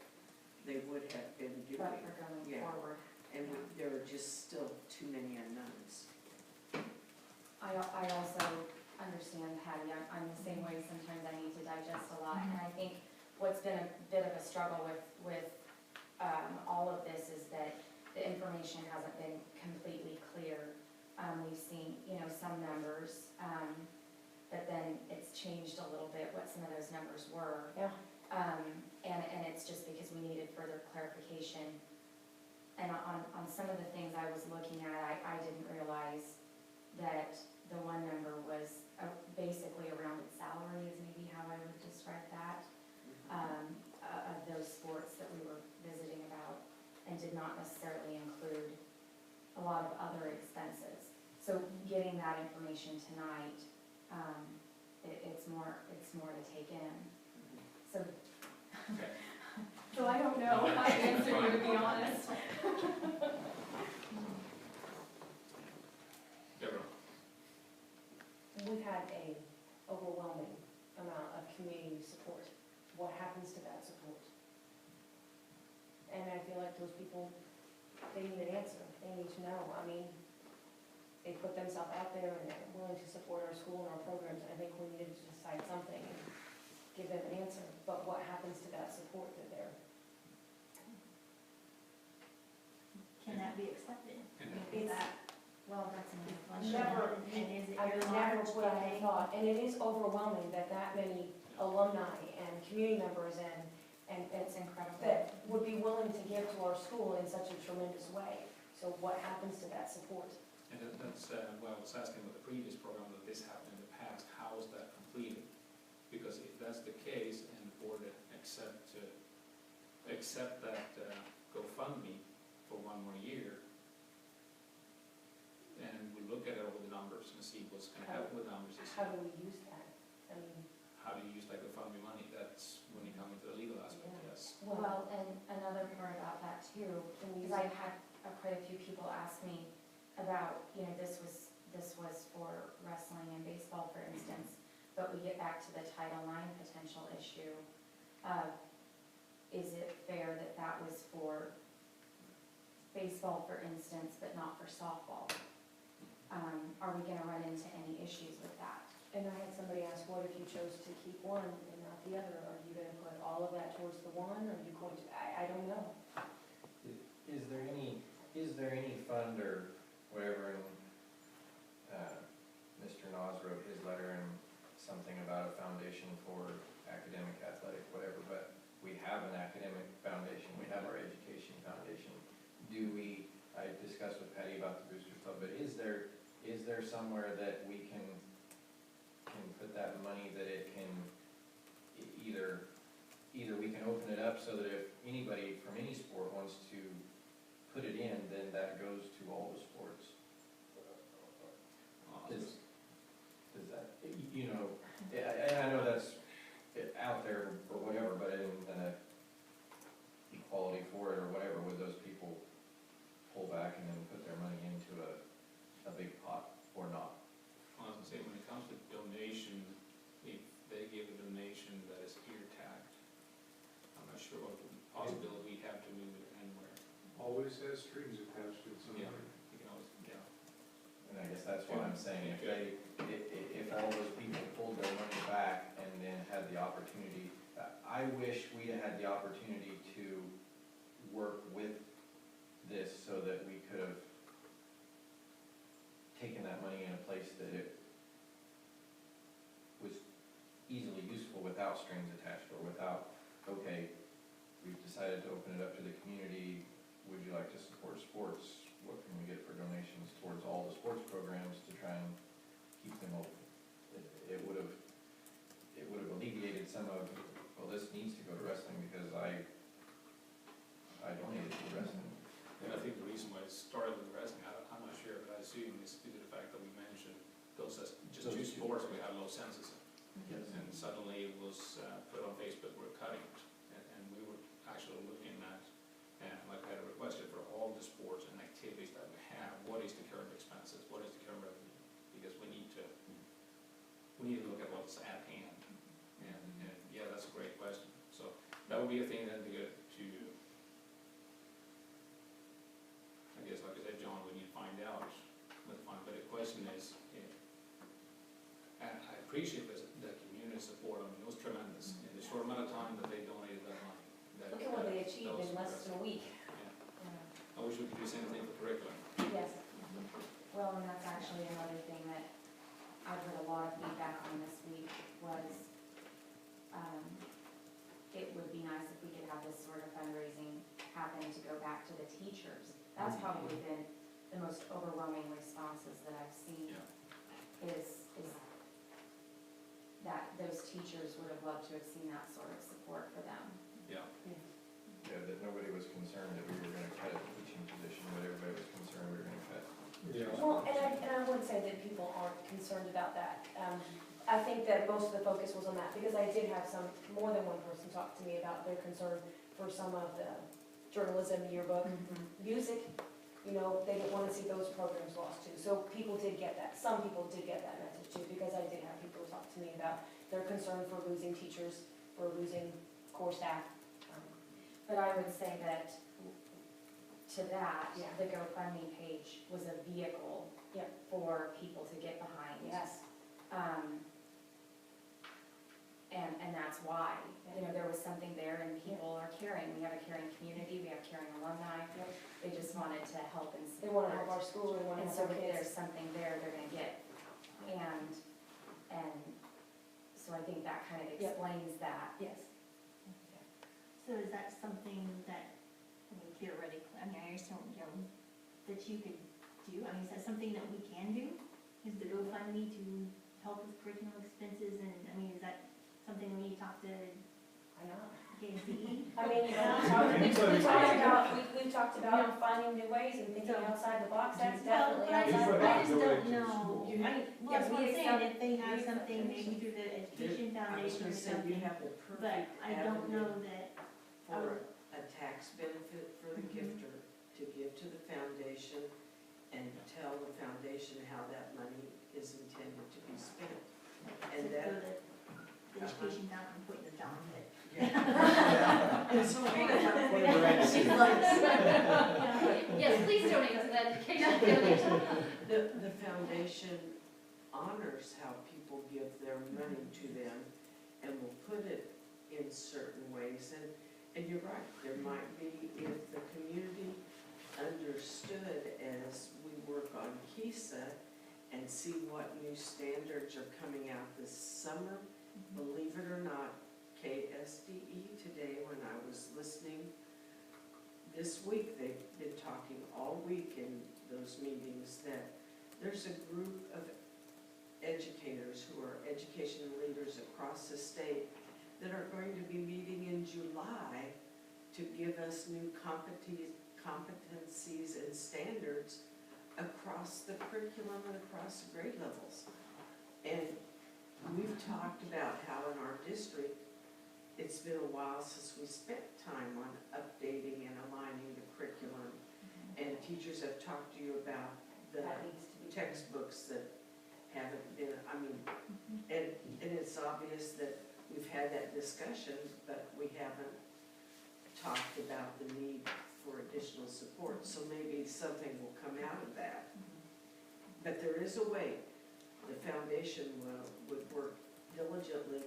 they would have been doing. But we're going Yeah. forward. And there are just still too many unknowns. I also understand, Patty, I'm the same way, sometimes I need to digest a lot, and I think what's been a bit of a struggle with all of this is that the information hasn't been completely clear. We've seen, some numbers, but then it's changed a little bit what some of those numbers were. Yeah. And it's just because we needed further clarification. And on some of the things I was looking at, I didn't realize that the one number was basically a rounded salary is maybe how I would describe that, of those sports that we were visiting about, and did not necessarily include a lot of other expenses. So getting that information tonight, it's more to take in. So, Okay. so I don't know how to answer you, to be honest. Deborah? We've had a overwhelming amount of community support. What happens to that support? And I feel like those people, they need an answer. They need to know. I mean, they put themselves out there and they're willing to support our school and our programs. I think we needed to decide something and give them an answer. But what happens to that support that they're? Can that be accepted? Is that, well, that's another question. Never, And is it I your would never large put out a day? thought, and it is overwhelming that many alumni and community members and It's incredible. that would be willing to give to our school in such a tremendous way. So what happens to that support? And that's why I was asking with the previous program that this happened in the past, how is that completed? Because if that's the case and the board accept that GoFundMe for one more year, and we look at all the numbers and see what's gonna happen with numbers, is How do we use that? I mean, how do you use like GoFundMe money? That's when you come into the legal aspect, yes. Well, and another part about that too, can we because use I've had quite a few people ask me about, this was for wrestling and baseball, for instance, but we get back to the Title IX potential issue of, is it fair that that was for baseball, for instance, but not for softball? Are we gonna run into any issues with that? And I had somebody ask, what if you chose to keep one and not the other? Are you gonna put all of that towards the one, or are you going to, I don't know. Is there any fund or whatever, and Mr. Nas wrote his letter and something about a foundation for academic, athletic, whatever, but we have an academic foundation, we have our education foundation. I discussed with Patty about the Booster Club, but is there somewhere that we can put that money that it can, either we can open it up so that if anybody from any sport wants to put it in, then that goes to all the sports. Does that, I know that's out there or whatever, but in an equality for it or whatever, would those people pull back and then put their money into a big pot or not? I was gonna say, when it comes to donation, if they give a donation that is ear tagged, I'm not sure what possibility we have to move it anywhere. Always has strings attached to it Yeah, somewhere. you can always, yeah. And I guess that's what I'm saying, if all those people pulled their money back and then had the opportunity, I wish we had the opportunity to work with this so that we could have taken that money in a place that it was easily useful without strings attached, or without, okay, we've decided to open it up to the community, would you like to support sports? What can we get for donations towards all the sports programs to try and keep them open? It would have alleviated some of, well, this needs to go to wrestling because census. Yes. And suddenly it was put on Facebook, we're cutting it. And we were actually looking at, like I had requested for all the sports and activities that we have, what is the current expenses, what is the current revenue? Because we need to look at what's at hand. And yeah, that's a great question. So that would be a thing that we get to, I guess, like I said, John, we need to find out. But the question is, and I appreciate the community support. I mean, it was tremendous in the short amount of time that they donated that money. Look at what they achieved that was in less than a week. impressive. I wish we could do the same thing for curriculum. Yes. Well, and that's actually another thing that I've heard a lot of feedback on this week was, it would be nice if we could have this sort of fundraising happen to go back to the teachers. That's probably been the most overwhelming responses that I've seen, is that those teachers would have loved to have seen that sort of support for them. Yeah. Yeah, that nobody was concerned that we were gonna cut a teaching position, but everybody was concerned we were gonna cut. Yeah. Well, and I wouldn't say that people aren't concerned about that. I think that most of the focus was on that, because I did have more than one person talk to me about their concern for some of the journalism, yearbook, music. You know, they didn't want to see those programs lost too. So people did get that. Some people did get that message too, because I did have people talk to me about their concern for losing teachers, for losing core staff. But I would say that to that, Yeah. the GoFundMe page was a vehicle for people to get behind. Yes. And that's why, you know, there was something there and people are caring. We have a caring community, we have caring alumni. They just wanted to help and They support. want to help our school, they want to And help so our if there's kids. something there, they're gonna get. And so I think that kind of Yep. explains that. Yes. So is that something that, I mean, theoretically, I mean, I understand, you know, that you could do? I mean, is that something that we can do? Is the GoFundMe to help with curriculum expenses, and, I mean, is that something we need to talk to Why not? KSDE? I mean, we've talked about finding new ways and thinking outside the box. That's definitely Well, outside the I box. just don't Anybody can know, school. I mean, well, Yeah, that's what we I'm saying, accept- if they have we something, accept maybe through the education I was foundation gonna or say, you something, have the but perfect I don't know avenue that, for a tax benefit for the gifter to give to the foundation and tell the foundation how that money is intended to be spent. to And go that, the education fountain, point the down, but. yeah. So we Yes, please donate to the education foundation. The foundation honors how people give their money to them and will put it in certain ways. And you're right, there might be, if the community understood as we work on KISA and see what new standards are coming out this summer, believe it or not, KSDE today, when I was listening, this week, they've been talking all week in those meetings that there's a group of educators who are education leaders across the state that are going to be meeting in July to give us new competencies and standards across the curriculum and across the grade levels. And we've talked about how in our district, it's been a while since we spent time on updating and aligning the curriculum. And teachers have talked to you about the That needs to be. textbooks that haven't been, I mean, and it's obvious that we've had that discussion, but we haven't talked about the need for additional support. So maybe something will come out of that. But there is a way. The foundation would work diligently.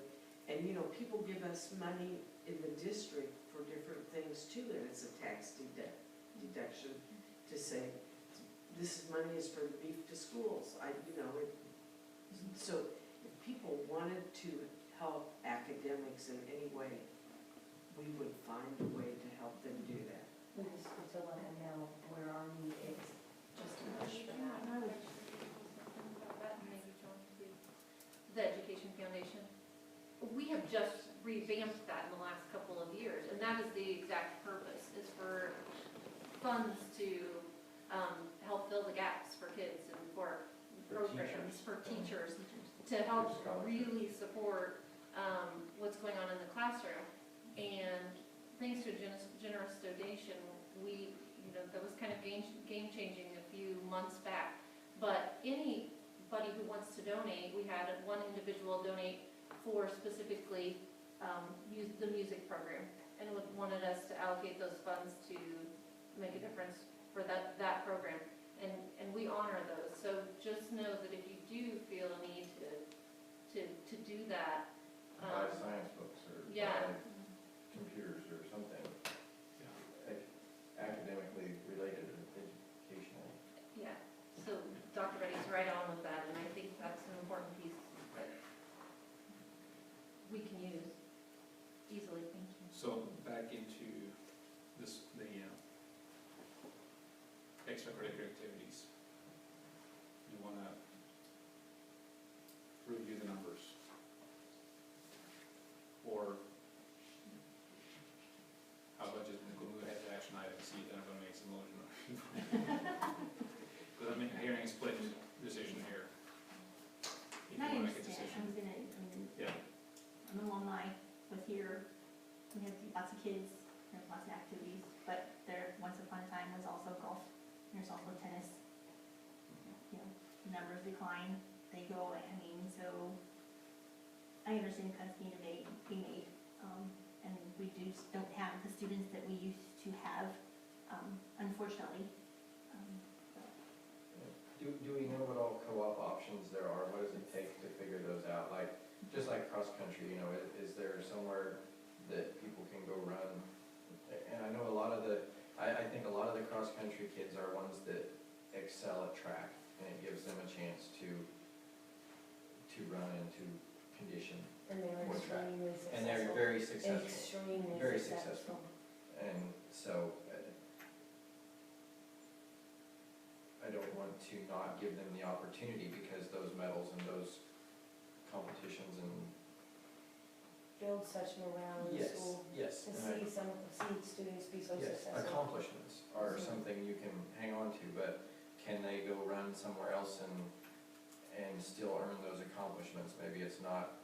And, you know, people give us money in the district for different things too, and it's a tax deduction to say, this money is for the beef to schools. So if people wanted to help academics in any way, we would find a way to help them do that. We just need to let them know where our need is, just to push for that. The Education Foundation. We have just revamped that in the last couple of years, and that is the exact purpose, is for funds to help fill the gaps for kids and for programs, for teachers, to to help Scholarship. really support, what's going on in the classroom. And thanks to a generous donation, we, that was kind of game changing a few months back. But anybody who wants to donate, we had one individual donate for specifically, the music program, and wanted us to allocate those funds to make a difference for that program. And we honor those, so just know that if you do feel a need to do that, Buy science books or yeah. buy computers or something academically related or educational. Yeah, so Dr. Betty's right on with that, and I think that's an important piece that we can use easily. Thank you. So back into this, the extracurricular activities. You want to review the numbers? Or how about just go move ahead to action item, see if anyone makes a motion? Because I'm hearing a split decision here. If you I want to make a understand, decision. Yeah. I'm an alumni with here, we have lots of kids, there's lots of activities, but there, once upon a time, was also golf, there's also tennis. Numbers decline, they go away, so I understand cuts being made, and we don't have the students that we used to have, unfortunately. Do we know what all co-op options there are? What does it take to figure those out? Like, just like cross-country, is there somewhere that people can go run? And I know I think a lot of the cross-country kids are ones that excel at track, and it gives them a chance to run and to condition. And they're What's that? extremely successful. And they're very successful. Extremely Very successful. And so, I don't want to not give them the opportunity because those medals and those competitions and. Build such morale in school. Yes. To And see students be so yes, successful. accomplishments are something you can hang on to, but can they go run somewhere else and still earn those accomplishments? Maybe it's not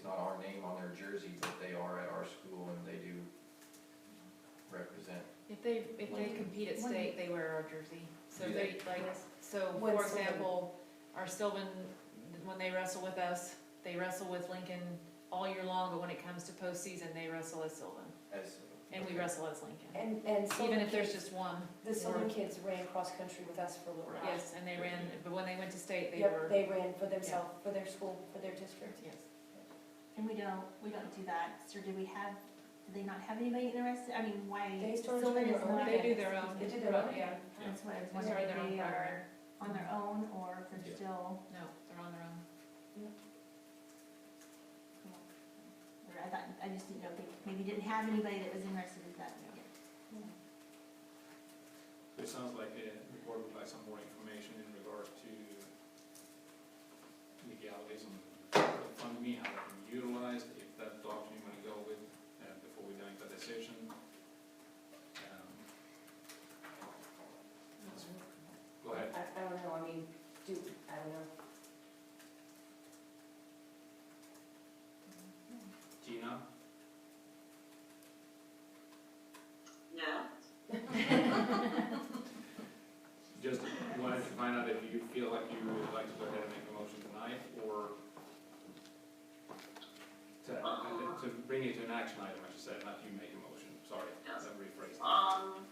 our name on their jersey, but they are at our school and they do represent. If they compete at state, they wear our jersey. So Do they, so When for Sylvan- example, our Sylvan, when they wrestle with us, they wrestle with Lincoln all year long, but when it comes to postseason, they wrestle as Sylvan. And we wrestle as Lincoln. And Even Sylvan if there's kids, just one. the Sylvan kids ran cross-country with us for a little while. Yes, and they ran, but when they went to state, they Yep, were, they ran for themselves, for their school, for their district. yes. And we don't do that, so do they not have anybody interested, why? They started Sylvan doing is their own not- They do their own. They did their own, Yeah. That's what I was They wondering, started their own if they are program. on their own, or if they're Yeah. still, No, they're on their own. or I just didn't know if they maybe didn't have anybody that was interested in that. So it sounds like the board would like some more information in regards to legalities on the fund me, how it can be utilized, if that's the option you want to go with, before we make that decision. Go ahead. I don't know, I don't know. Gina? Yeah, Just wanted to find out if you feel like you would like to go ahead and make a motion tonight, or to bring it to an action item, I should say, not you make a motion, sorry, Yes. I've rephrased it.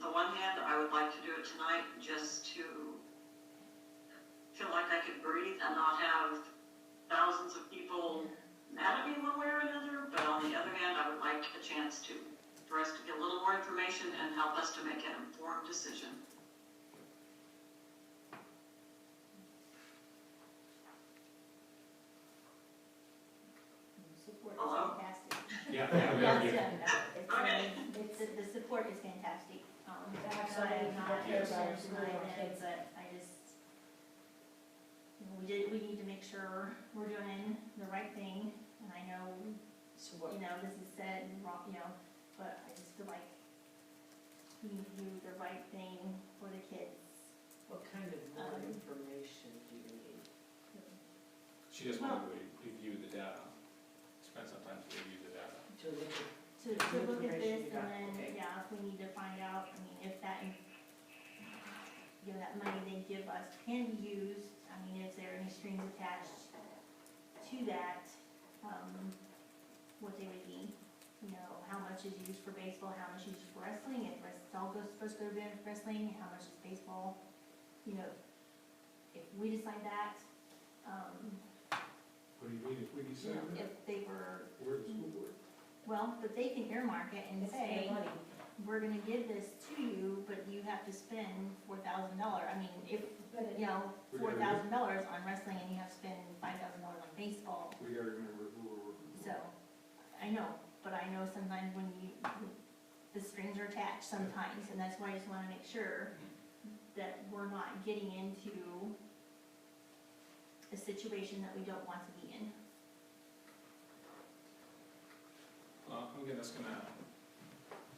the one hand, I would like to do it tonight just to feel like I could breathe and not have thousands of people mad at me one way or another, but on the other hand, I would like a chance for us to get a little more information and help us to make an informed decision. Support is Hello? fantastic. Yeah, The support is fantastic. To have so many people care about our school and our kids. But I just, we need to make sure we're doing the right thing, and I know, So what, this is said and wrong, but I just feel like we need to do the right thing for the kids. what kind of more information do you need? She just wanted to review the data, spend some time to review the data. To look at To look at this, Information you got, and then, okay. yeah, if we need to find out, I mean, if that, you know, that money they give us can be used, I mean, is there any strings attached to that? What they would be, you know, how much is used for baseball, how much is used for wrestling, if it's all goes, supposed to go to wrestling, how much is baseball? You know, if we decide that, What do you mean, if we you decide know, that? if they were, We're the school board. well, but they can earmark it and It's say, their money. we're gonna give this to you, but you have to spend $4,000. I mean, if, But it- you know, We're gonna $4,000 on wrestling and you have to spend $5,000 on baseball. We gotta remember who we're working with. So, I know, but I know sometimes when the strings are attached sometimes, and that's why I just wanna make sure that we're not getting into a situation that we don't want to be in. Well, I'm just gonna,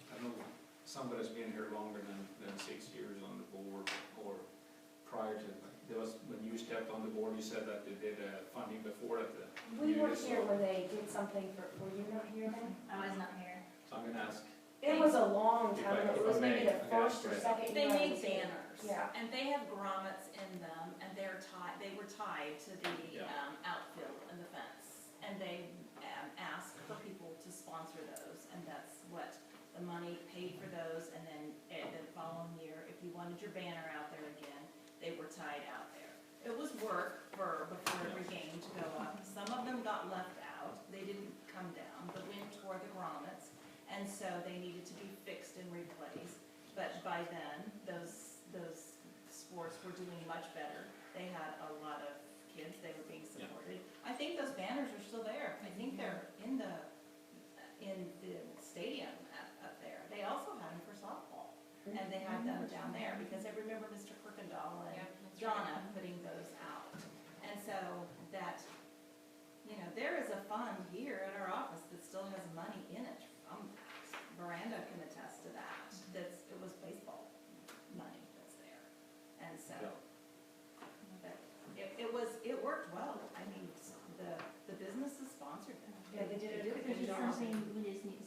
I know somebody's been here longer than 6 years on the board, or prior to, there was, when you stepped on the board, you said that they did funding before at the. We were community, here so- when they did something for, were you not here then? I was not here. So I'm gonna ask, It was a long If time, I- ago. if It was I may, maybe the I gotta first or spread. second They year I made was here. banners, Yeah. and they have grommets in them, and they're tied, they were tied to the, Yeah. outfield and the fence. And they, asked for people to sponsor those, and that's what the money paid for those, and then, the following year, if you wanted your banner out there again, they were tied out there. It was work before every game to go up. Some of them got left out, they didn't come down, the wind tore the grommets, and so they needed to be fixed and replaced. But by then, those sports were doing much better. They had a lot of kids, they were being supported. I think those banners are still there. I think they're in the stadium up there. They also had them for softball, and they had them down there, because I remember Mr. Kirkendall and Donna putting those out. And so that, you know, there is a fund here at our office that still has money in it from that. Miranda can attest to that, it was baseball money that's there. And so, but it worked well. I mean, the businesses sponsored it. Yeah, they did a Which good is job. something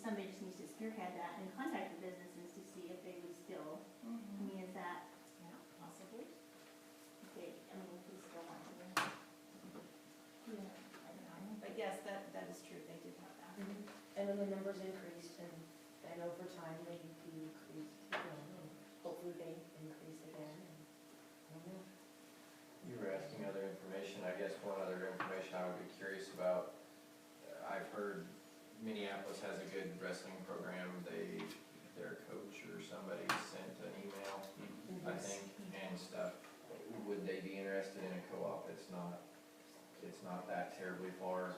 somebody just needs to spearhead that and contact the businesses to see if they would still, I mean, is that, Yeah, possibly. if they, I mean, if they still want to. Yeah, I don't know. But yes, that is true, they did have that. And then the numbers increased, and over time, they decreased, and hopefully they increase again, and I don't know. You were asking other information, I guess one other information I would be curious about, I've heard Minneapolis has a good wrestling program, their coach or somebody sent an email, I think, and stuff. Would they be interested in a co-op? It's not that terribly far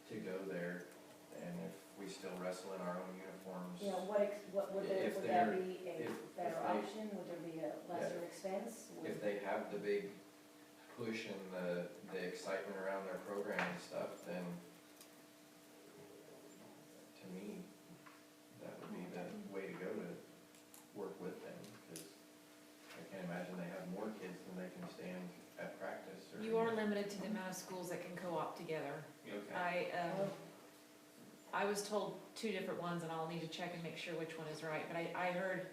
to go there, and if we still wrestle in our own uniforms. You know, what would there, If would that they're- be a if better they- option? Would there be a lesser expense? If they have the big push and the excitement around their program and stuff, then to me, that would be the way to go to work with them, because I can't imagine they have more kids than they can stand at practice or. You are limited to the amount of schools that can co-op together. Okay. I was told 2 different ones, and I'll need to check and make sure which one is right, but I heard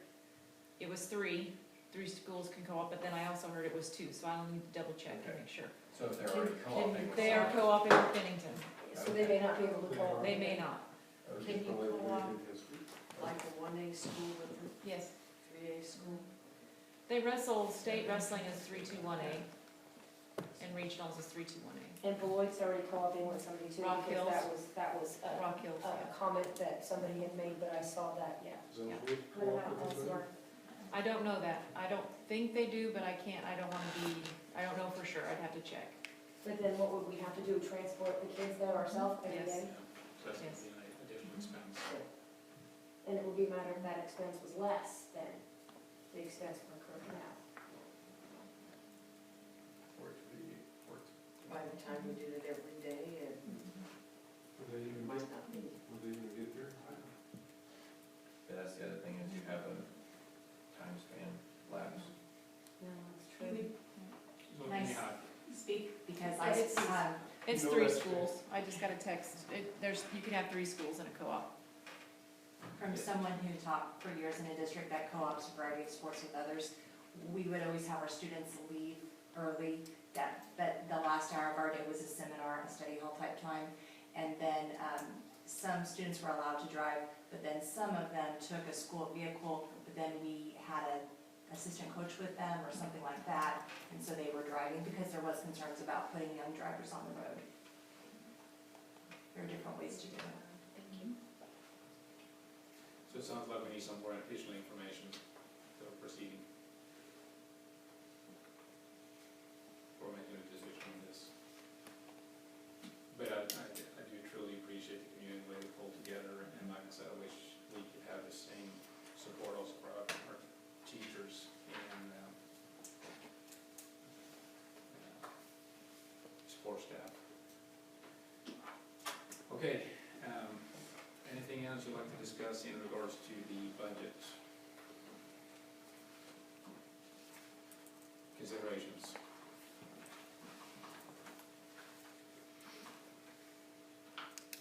it was 3 schools can co-op, but then I also heard it was 2, so I'll need to double check and Okay. make sure. So if they're already co-oping. with They are somebody- co-oping with Bennington, So they may not be able to co-op. they may not, Okay. Can you Probably co-op very good history. like a 1A school with a yes. 3A school? They wrestle, state wrestling is 3-2-1A, and regionals is 3-2-1A. And Beloit's already co-oping with somebody too, Rock because Hills. that was Rock Hills, a comment that somebody had made, but I saw that, yeah. Is that Yeah. what we What co-op about with them? elsewhere? I don't know that, I don't think they do, but I don't know for sure, I'd have to check. But then what would we have to do, transport the kids there ourselves every Yes. day? so that's gonna Yes. be an additional expense. And it would be a matter if that expense was less than the expense we're currently at. By the time we did it every day, it Would they even, might not be. would they even get there? I don't know. But that's the other thing, is you have a time span lapse. No, that's You true. would So Nice. anyhow, speak, because I did see- It's You know 3 that's- schools. I just got a text. You can have 3 schools in a co-op. From someone who taught for years in a district that co-ops a variety of sports with others, we would always have our students leave early, but the last hour of our day was a seminar, a study hall type time. And then, some students were allowed to drive, but then some of them took a school vehicle, but then we had an assistant coach with them or something like that. And so they were driving because there was concerns about putting young drivers on the road. There are different ways to do it. So it sounds like we need some more additional information for proceeding. For making a decision on this. But I do truly appreciate the community way we pulled together, and like I said, I wish we could have the same support also for our teachers and support staff. Okay, anything else you'd like to discuss in regards to the budget? Considerations?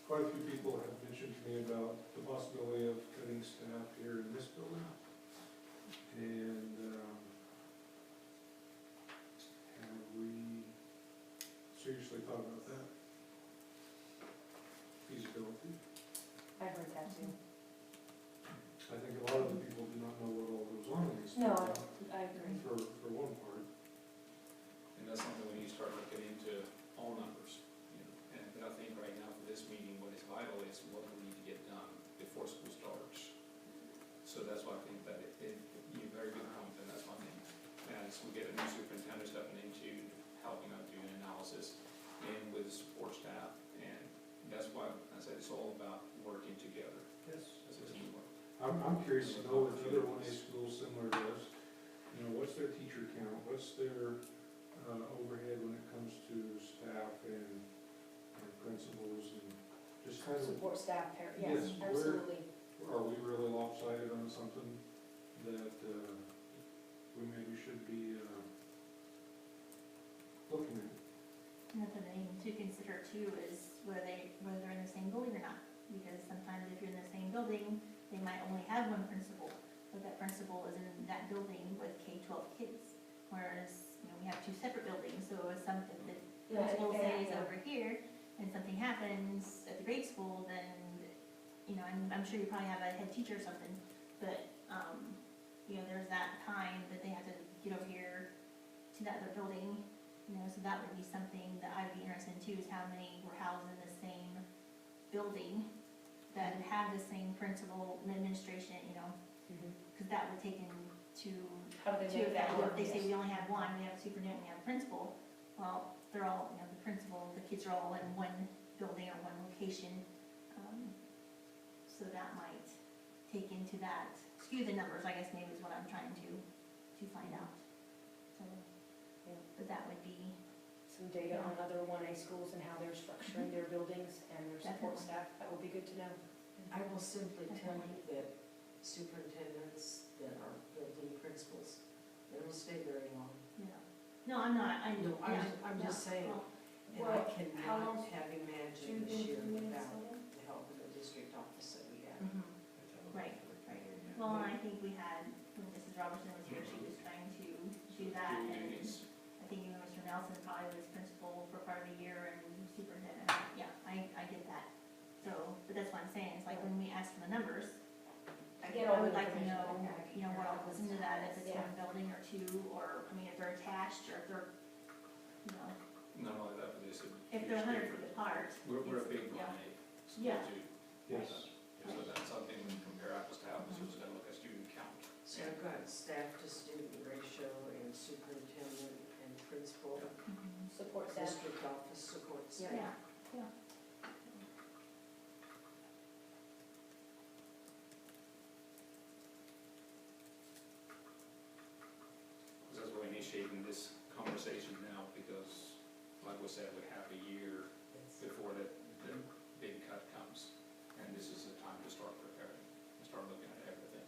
Quite a few people have mentioned to me about the possibility of cutting staff here in this building. And, have we seriously thought about that? Feasibility? I've heard that too. I think a lot of the people do not know what all goes on in this No, building, I agree. for one part. And that's something we need to start looking into, all numbers. And but I think right now for this meeting, what is vital is what we need to get done before school starts. So that's why I think that you're a very good point, and that's one thing. As we get a new superintendent stepping into helping out doing analysis and with the support staff, and that's why I said it's all about working together Yes. as a teamwork. I'm curious to know if other 1A schools similar to us, what's their teacher count, what's their overhead when it comes to staff and principals and just kind of, Support staff, Yes, yes, we're- absolutely. are we really lopsided on something that we maybe should be looking at? Another thing to consider too is whether they're in the same building or not. Because sometimes if you're in the same building, they might only have one principal, but that principal is in that building with K-12 kids. Whereas, we have 2 separate buildings, so if something, the principal stays over here and something happens at the grade school, then, I'm sure you probably have a head teacher or something, but, there's that time that they have to get over here to that other building, so that would be something that I'd be interested in too, is how many were housed in the same building that have the same principal and administration, because that would take into, How do they make that work? if they say we only have one, we have a superintendent, we have a principal, well, they're all, the principal, the kids are all in one building or one location. So that might take into that, skew the numbers, I guess maybe is what I'm trying to find out. So, but that would be, Some data on other 1A schools and how they're structuring their buildings and their support Definitely. staff, that would be good to know. I will simply tell you that superintendents that are building principals, they don't stay very long. no, I'm not, No, I'm just saying, Well, and I how cannot long have imagined this year without the help of the district office that we have. mhm. Right, right. Well, and I think we had, when Mrs. Robertson was here, she was trying to do that, Doing and duties. I think even Mr. Nelson probably was principal for part of the year and superintendent, yeah, I get that. So, but that's what I'm saying, it's like when we ask for the numbers, I Get all would the like to information know, back. what all goes into that, if it's Yeah. one building or 2, or, if they're attached, or if they're, Not only that, but it's a if huge they're 100 difference. feet apart. We're a big Yeah. 1A school Yeah. too. Yes. So that's something when you compare apples to apples, we're just gonna look at student count. So I've got staff to student ratio and superintendent and principal, Mhm. Support staff. district office support staff. Yeah, yeah. That's why we're initiating this conversation now, because like we said, we have a year before the big cut comes. And this is the time to start preparing, and start looking at everything.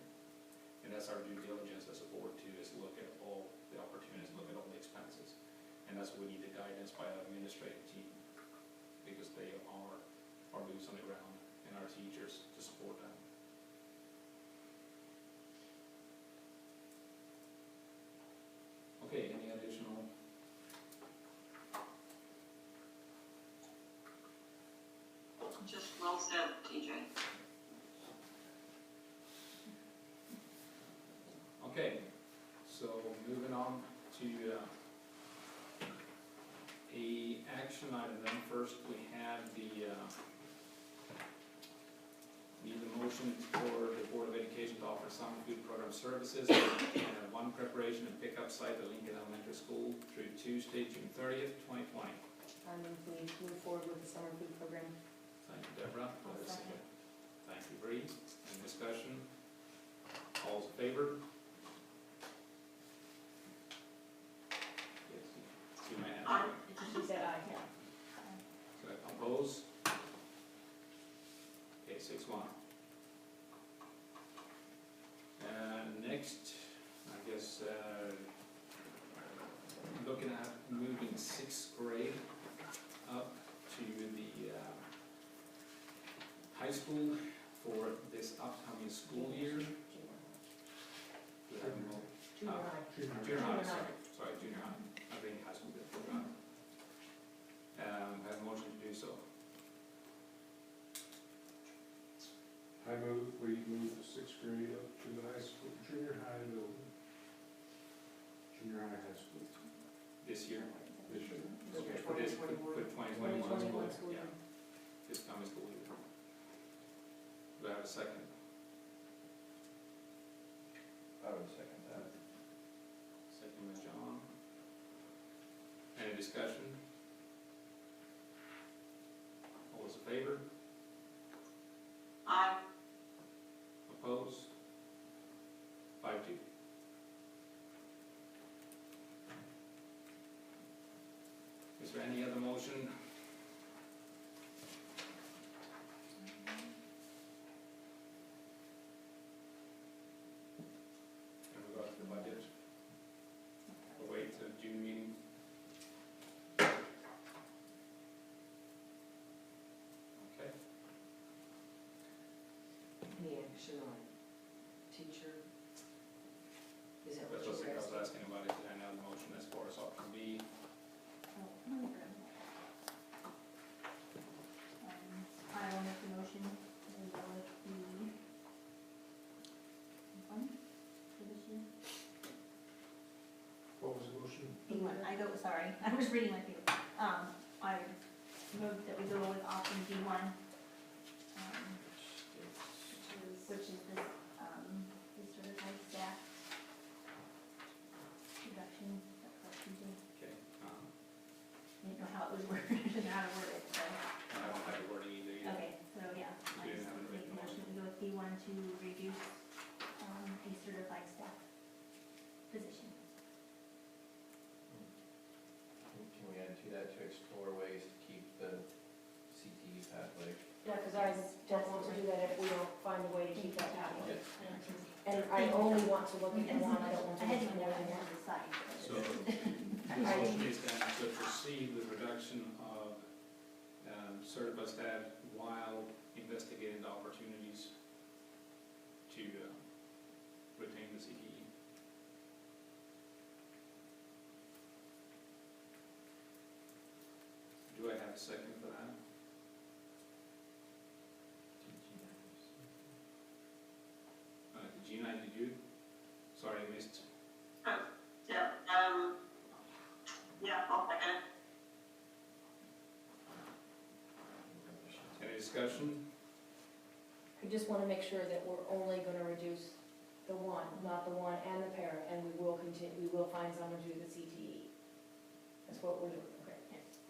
And that's our due diligence as a board too, is look at all the opportunities, look at all the expenses. And that's what we need the guidance by our administrative team are boots on the ground and our teachers to support that. Okay, any additional? Just well said, TJ. Okay, so moving on to a action item then. First, we have the, need a motion for the Board of Education to offer summer food program services and one preparation and pickup site at Lincoln Elementary School through Tuesday, June 30th, 2020. I move we move forward with the summer food program. Thank you, Deborah. I'll second. Thank you, Bree. Any discussion? All's in favor? Yes, you may have. She said aye. Okay, oppose? Okay, 6-1. Next, I guess, looking at moving 6th grade up to the high school for this upcoming school year. Do we have a mo- Junior high. Junior high, sorry, junior high. I think high school before that. Have a motion to do so. I move, we move the 6th grade up to the high school, junior high building. Junior high school. This year? This year. Okay, for this, for 2021 school, school yeah, year. this coming school year. Do I have a second? I would second that. Second by John. Any discussion? All those in favor? Aye. Opposed? 5-2. Is there any other motion? In regards to the budget? Or wait till June meeting? Okay. Any action on teacher? Is that what That's what you're I was asking? asking about, if there any other motion as far as option B. I will make the motion to go with the one for this year. What was the motion? B1, sorry, I was reading my paper. I moved that we go with option B1, which is this, the certified staff reduction, that's what we did. Okay. I didn't know how it was worded, and how to word it, so. I don't have the wording either yet. Okay, so yeah, I We didn't just have it make written the motion to go with B1 to reduce, a certified staff position. Can we add to that to explore ways to keep the CTE pathway? Yeah, because I don't want to do that if we don't find a way to keep that happening. Yes. And I only want to look at the one, I don't want to I had look to at know more than that one. on the side. So, the motion is then to proceed with reduction of certified staff while investigating the opportunities to retain the CTE. Do I have a second for that? Gina, did you? Sorry, I missed. Yeah, yeah, I'll second it. Any discussion? I just want to make sure that we're only going to reduce the one, not the one and the parent, and we will continue, we will find someone to do the CTE. That's what we're doing, okay?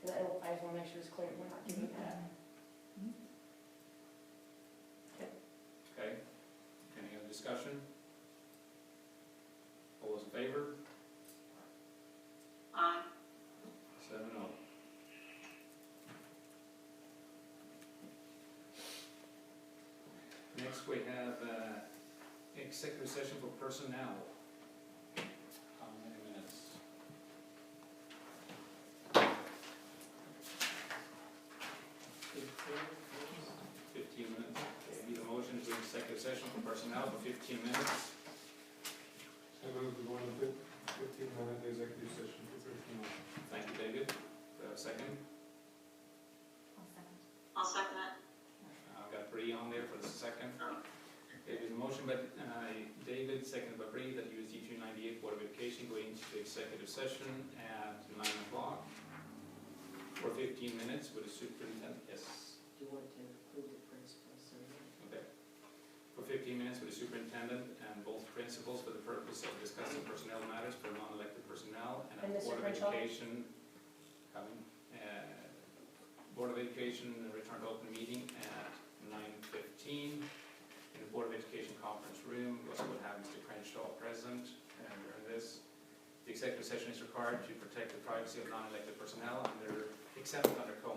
Because I just want to make sure it's clear, we're not giving that. Okay. Any other discussion? All those in favor? Aye. 7-0. Next, we have executive session for personnel. How many minutes? executive session for personnel for 15 minutes. I move to go into 15-minute executive session for 13 minutes. Thank you, David. Do I have a second? I'll second. I'll second it. I've got Bree on there for the second. Oh. Okay, there's a motion by David, seconded by Bree, that USD 298 Board of Education go into executive session at 9 o'clock for 15 minutes with a superintendent. Yes. Do you want to include the principals or not? Okay. For 15 minutes with the superintendent and both principals for the purpose of discussing personnel matters for non-elected personnel and And at Mr. Board of Crenshaw? Education. Board of Education return to open meeting at 9:15 in the Board of Education conference room. We also would have Mr. Crenshaw present during this. The executive session is required to protect the privacy of non-elected personnel except under code